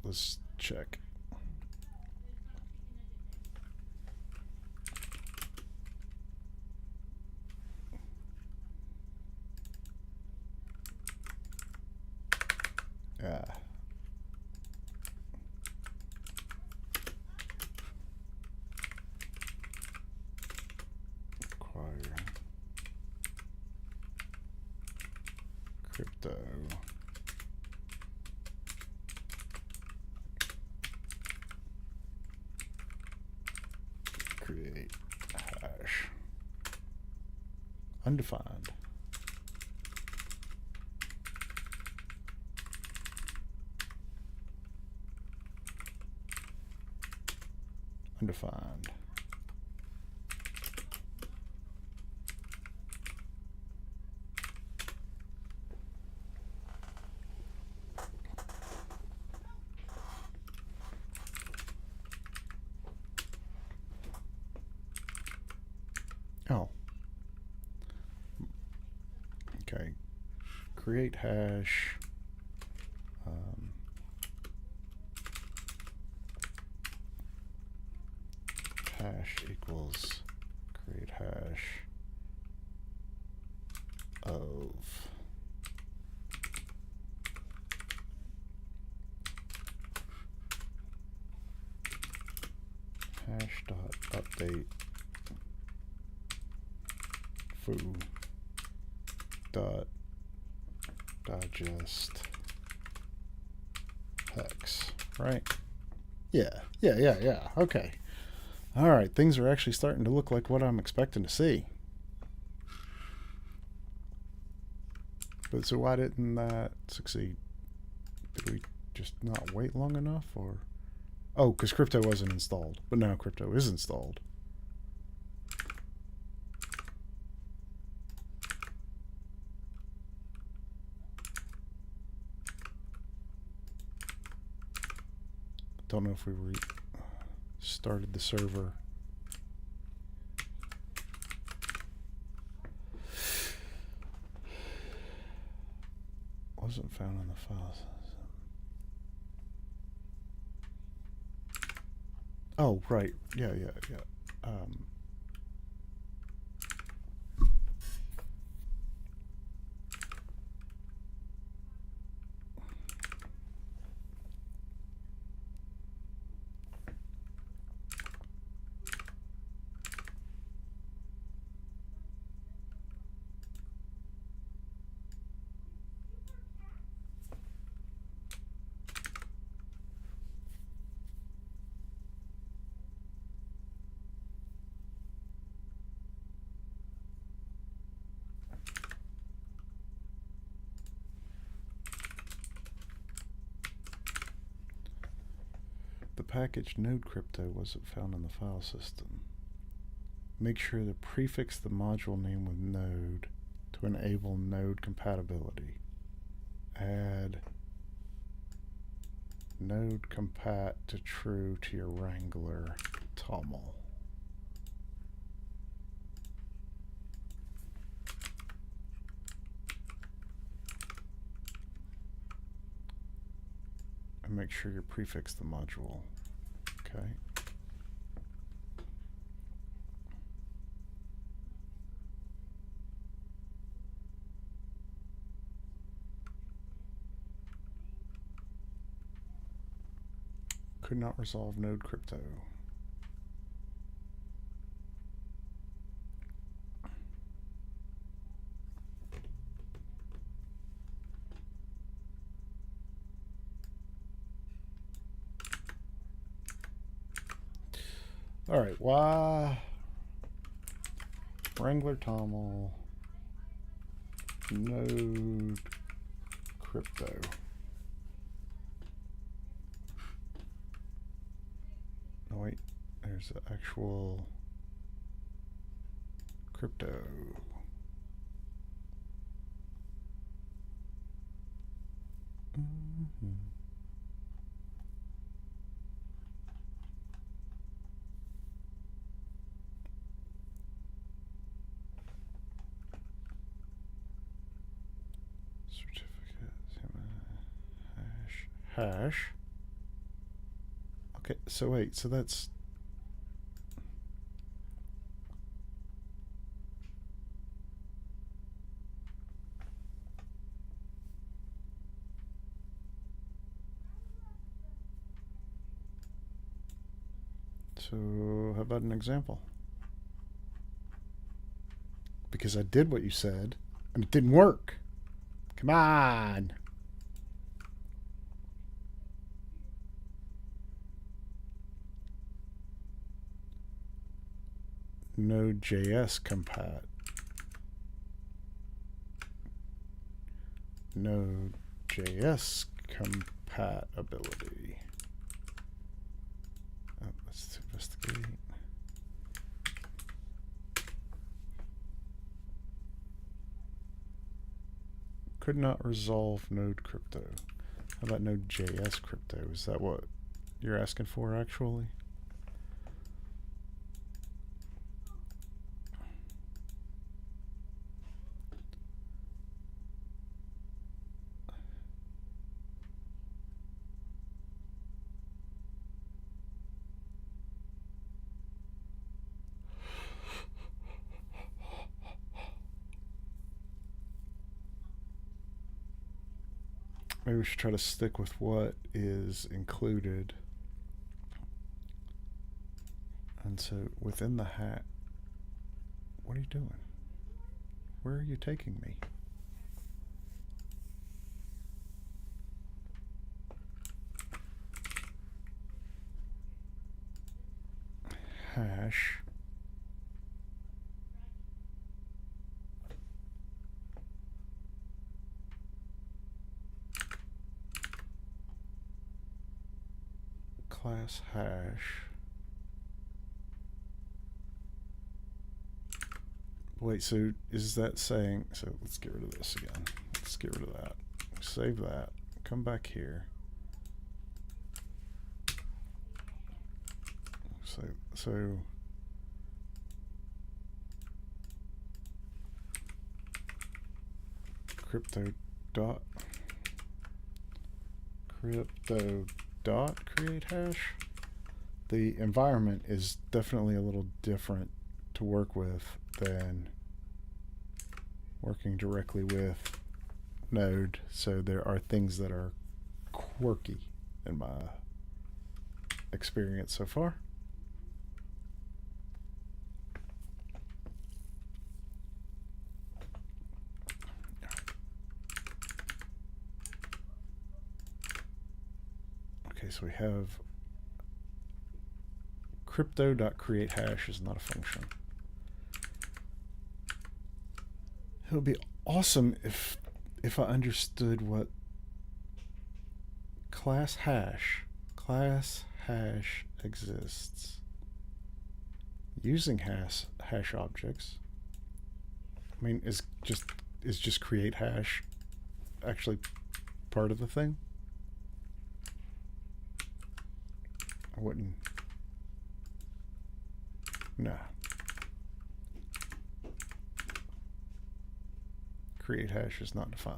Speaker 1: Let's check. Acquire crypto. Create hash. Undefined. Undefined. Oh. Okay. Create hash. Hash equals create hash of hash dot update foo dot digest hex, right? Yeah. Okay. All right, things are actually starting to look like what I'm expecting to see. But so why didn't that succeed? Did we just not wait long enough, or? Oh, because crypto wasn't installed. But now crypto is installed. Don't know if we started the server. Wasn't found in the files. Oh, right. Yeah. The package node crypto wasn't found in the file system. Make sure to prefix the module name with node to enable node compatibility. Add node compat to true to your Wrangler toml. And make sure you prefix the module. Okay. Could not resolve node crypto. All right, why Wrangler toml node crypto? No, wait, there's the actual crypto. Hash. Okay, so wait, so that's so how about an example? Because I did what you said and it didn't work. Come on. Node.js compat. Node.js compatibility. Oh, let's investigate. Could not resolve node crypto. How about Node.js crypto? Is that what you're asking for actually? maybe we should try to stick with what is included. And so within the hat, what are you doing? Where are you taking me? Hash. Class hash. Wait, so is that saying, so let's get rid of this again. Let's get rid of that. Save that. Come back here. So crypto dot create hash. The environment is definitely a little different to work with than working directly with Node, so there are things that are quirky in my experience so far. Okay, so we have crypto.createHash is not a function. It would be awesome if I understood what class hash exists using hash objects. I mean, is just create hash actually part of the thing? I wouldn't. Nah. Create hash is not defined.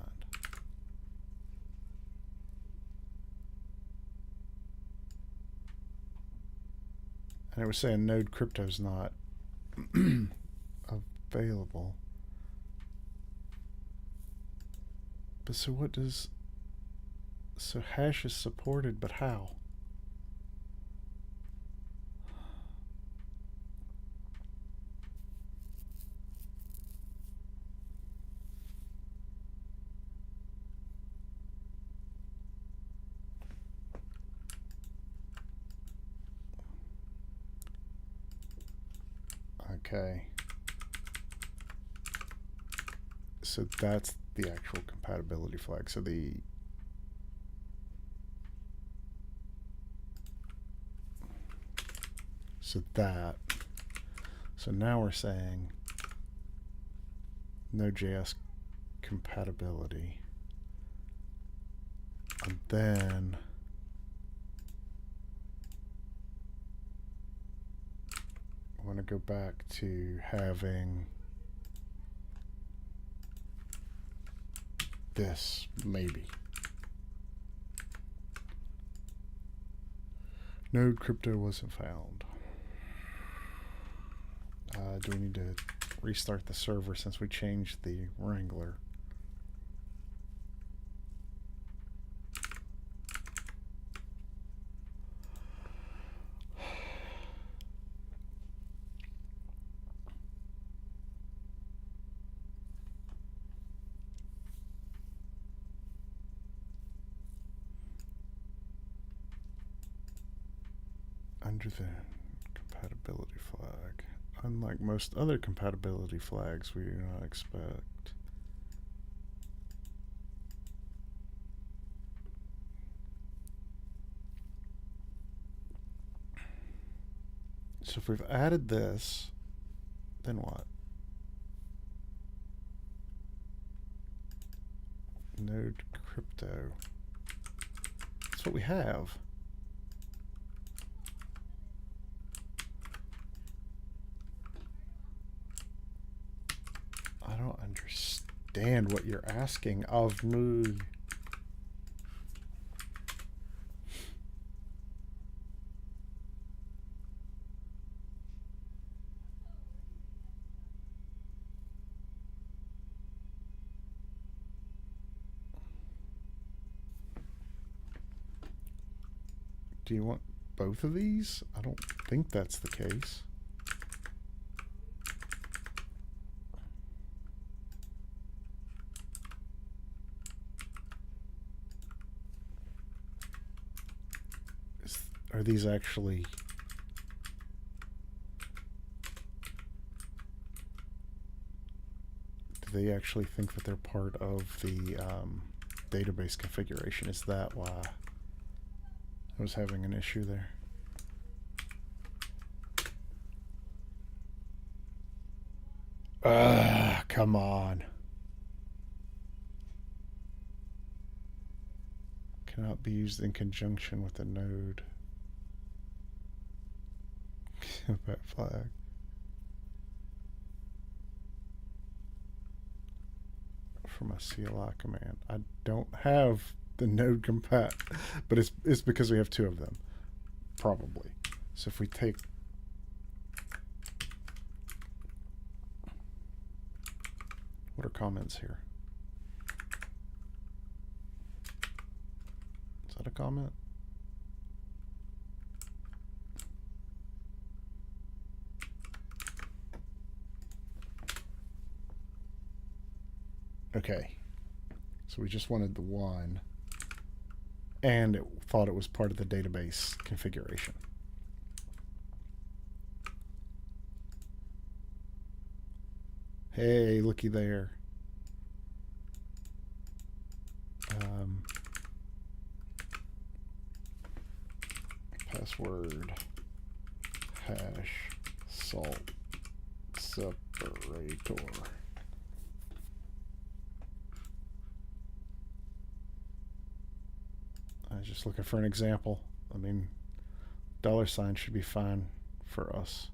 Speaker 1: And it was saying node crypto is not available. But so what does, so hash is supported, but how? Okay. So that's the actual compatibility flag. So so now we're saying Node.js compatibility. And then I want to go back to having this, maybe. Node crypto wasn't found. Do we need to restart the server since we changed the Wrangler? Under the compatibility flag. Unlike most other compatibility flags, we do not expect. So if we've added this, then what? Node crypto. That's what we have. I don't understand what you're asking of me. Do you want both of these? I don't think that's the case. Are these actually... Do they actually think that they're part of the database configuration? Is that why I was having an issue there? Come on. Cannot be used in conjunction with a node. That flag. For my CLI command. I don't have the node compat, but it's because we have two of them. Probably. So if we take... What are comments here? Is that a comment? Okay, so we just wanted the one, and it thought it was part of the database configuration. Hey, looky there. Password hash salt separator. I was just looking for an example. I mean, $sign should be fine for us.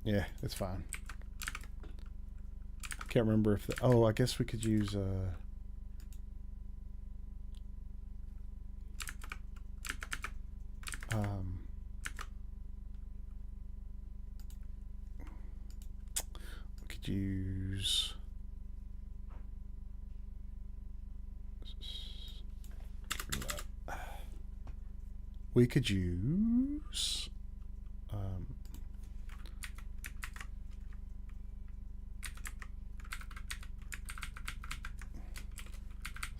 Speaker 1: Yeah, it's fine. I can't remember if the... Oh, I guess we could use... use we could use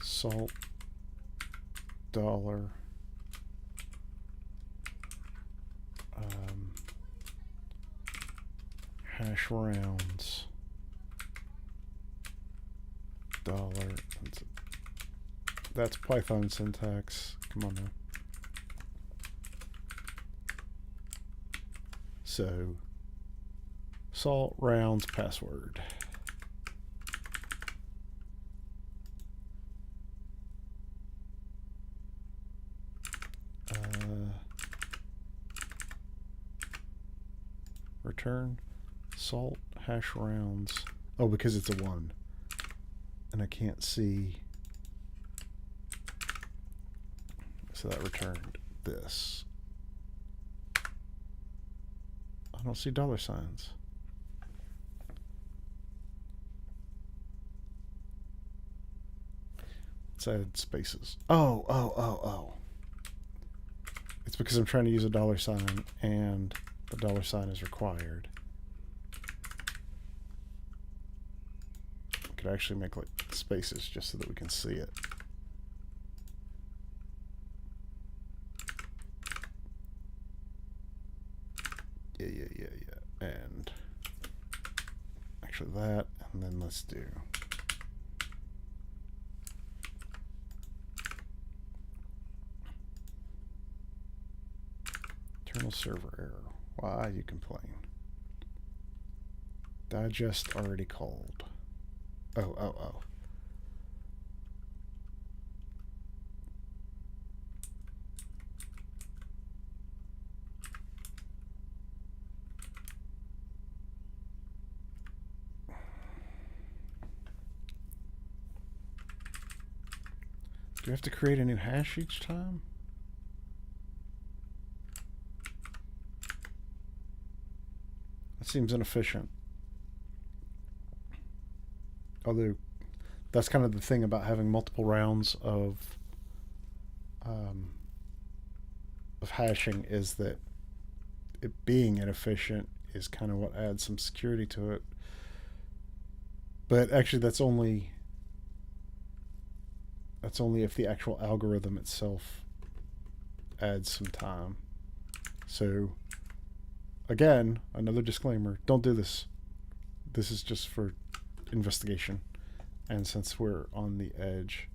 Speaker 1: salt dollar hash rounds dollar. That's Python syntax. Come on now. So salt rounds password. Return salt hash rounds. Oh, because it's a 1. And I can't see. So that returned this. I don't see $signs. Let's add spaces. Oh. It's because I'm trying to use a $sign and the $sign is required. I could actually make like spaces just so that we can see it. Yeah. And actually that, and then let's do internal server error. Why you complain? Digest already called. Oh. Do we have to create a new hash each time? That seems inefficient. Although that's kind of the thing about having multiple rounds um, of hashing, is that it being inefficient is kind of what adds some security to it. But actually, that's only if the actual algorithm itself adds some time. So again, another disclaimer: don't do this. This is just for investigation. And since we're on the edge,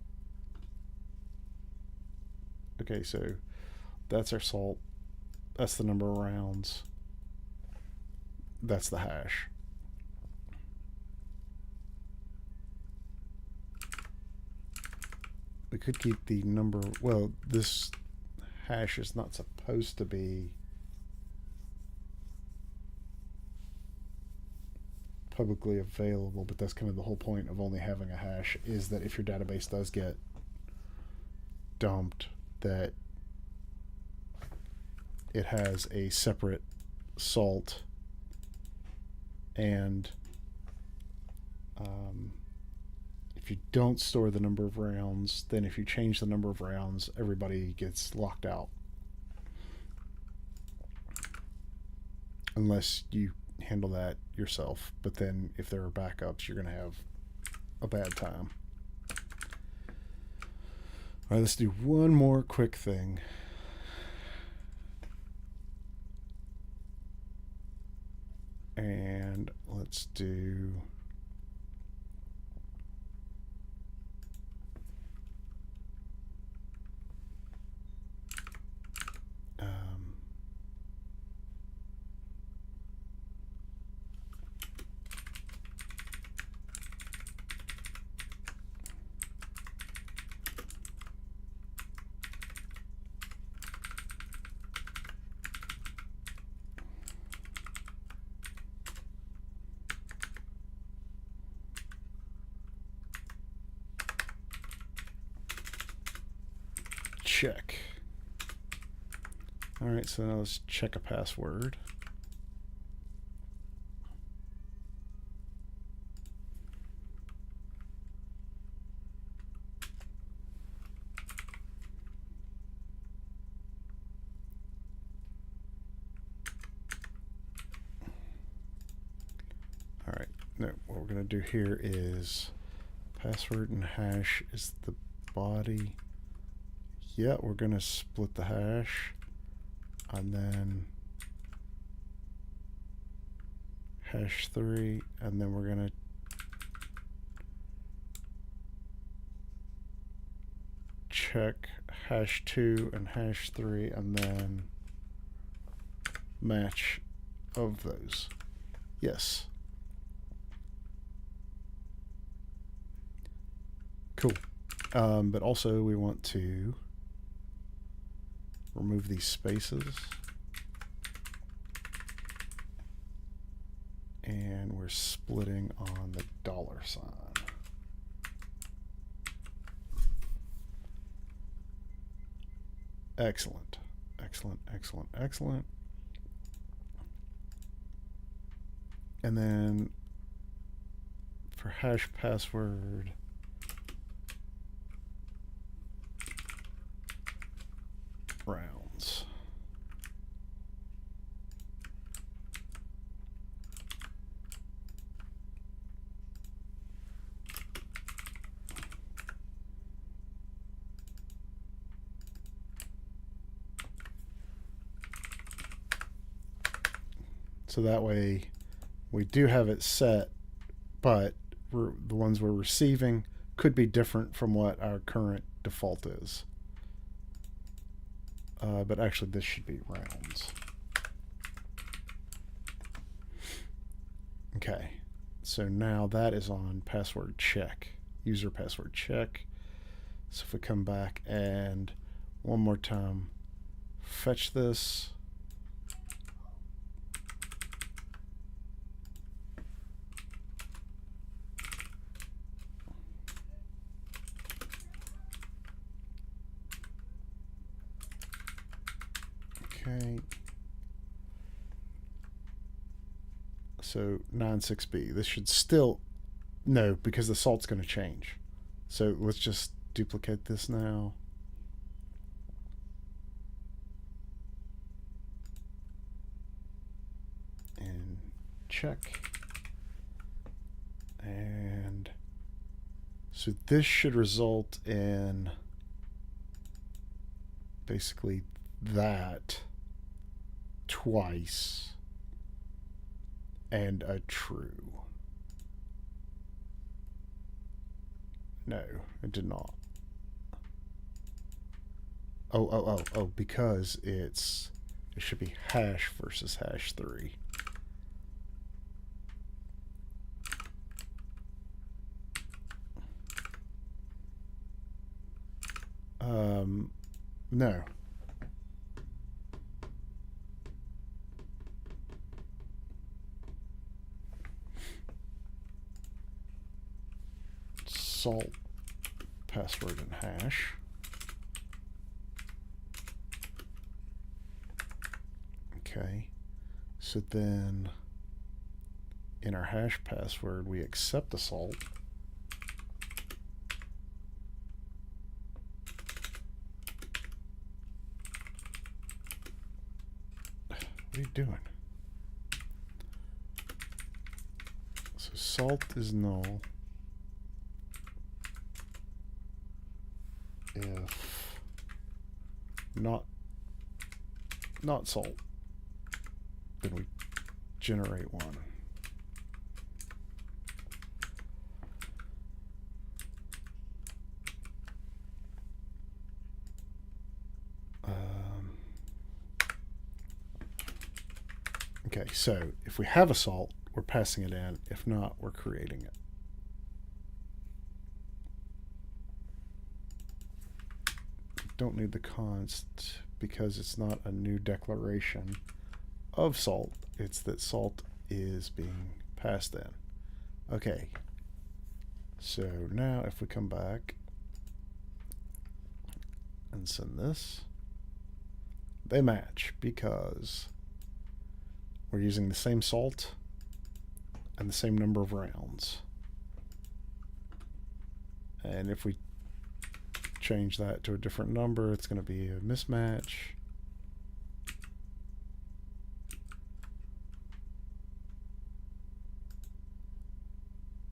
Speaker 1: okay, so that's our salt. That's the number of rounds. That's the hash. We could keep the number. Well, this hash is not supposed to be publicly available, but that's kind of the whole point of only having a hash, is that if your database does get dumped, that it has a separate salt, and if you don't store the number of rounds, then if you change the number of rounds, everybody gets locked out. Unless you handle that yourself. But then if there are backups, you're going to have a bad time. All right, let's do one more quick thing. And let's do check. All right, so now let's check a password. All right, no, what we're going to do here is password and hash is the body. Yeah, we're going to split the hash, and then hash 3, and then we're going to check hash 2 and hash 3, and then match of those. Yes. Cool. But also we want to remove these spaces, and we're splitting on the $sign. Excellent, excellent, excellent, excellent. And then for hash password, rounds. So that way we do have it set, but the ones we're receiving could be different from what our current default is. But actually this should be rounds. Okay, so now that is on password check, user password check. So if we come back and one more time fetch this, okay, so 96B. This should still No, because the salt's going to change. So let's just duplicate this now. And check. And so this should result in basically that twice and a true. No, it did not. Oh, because it should be hash versus hash 3. No. Salt password and hash. Okay. So then in our hash password, we accept the salt. What are you doing? So salt is null if not salt. Then we generate one. Okay, so if we have a salt, we're passing it in. If not, we're creating it. Don't need the const because it's not a new declaration of salt. It's that salt is being passed in. Okay, so now if we come back and send this, they match because we're using the same salt and the same number of rounds. And if we change that to a different number, it's going to be a mismatch.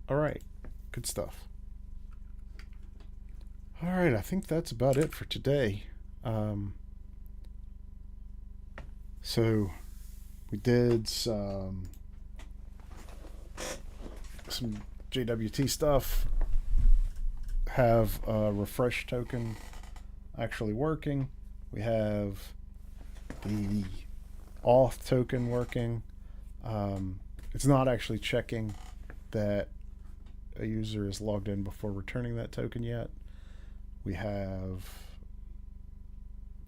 Speaker 1: All right, good stuff. All right, I think that's about it for today. So we did some JWT stuff, have a refresh token actually working. We have the auth token working. It's not actually checking that a user is logged in before returning that token yet. We have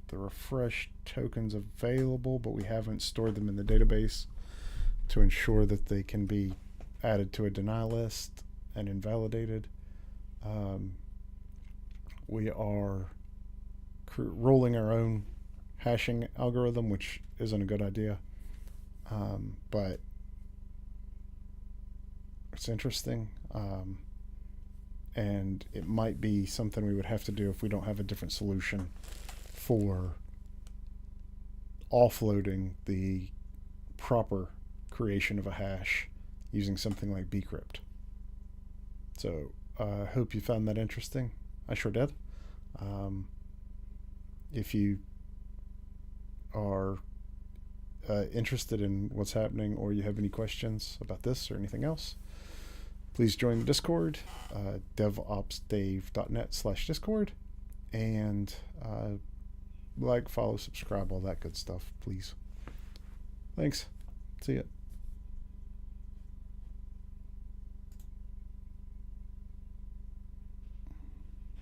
Speaker 1: the refresh tokens available, but we haven't stored them in the database to ensure that they can be added to a deny list and invalidated. We are rolling our own hashing algorithm, which isn't a good idea, but it's interesting, and it might be something we would have to do if we don't have a different solution for offloading the proper creation of a hash using something like bcrypt. So I hope you found that interesting. I sure did. If you are interested in what's happening or you have any questions about this or anything else, please join the Discord, devopsdave.net/Discord, and like, follow, subscribe, all that good stuff, please. Thanks. See ya.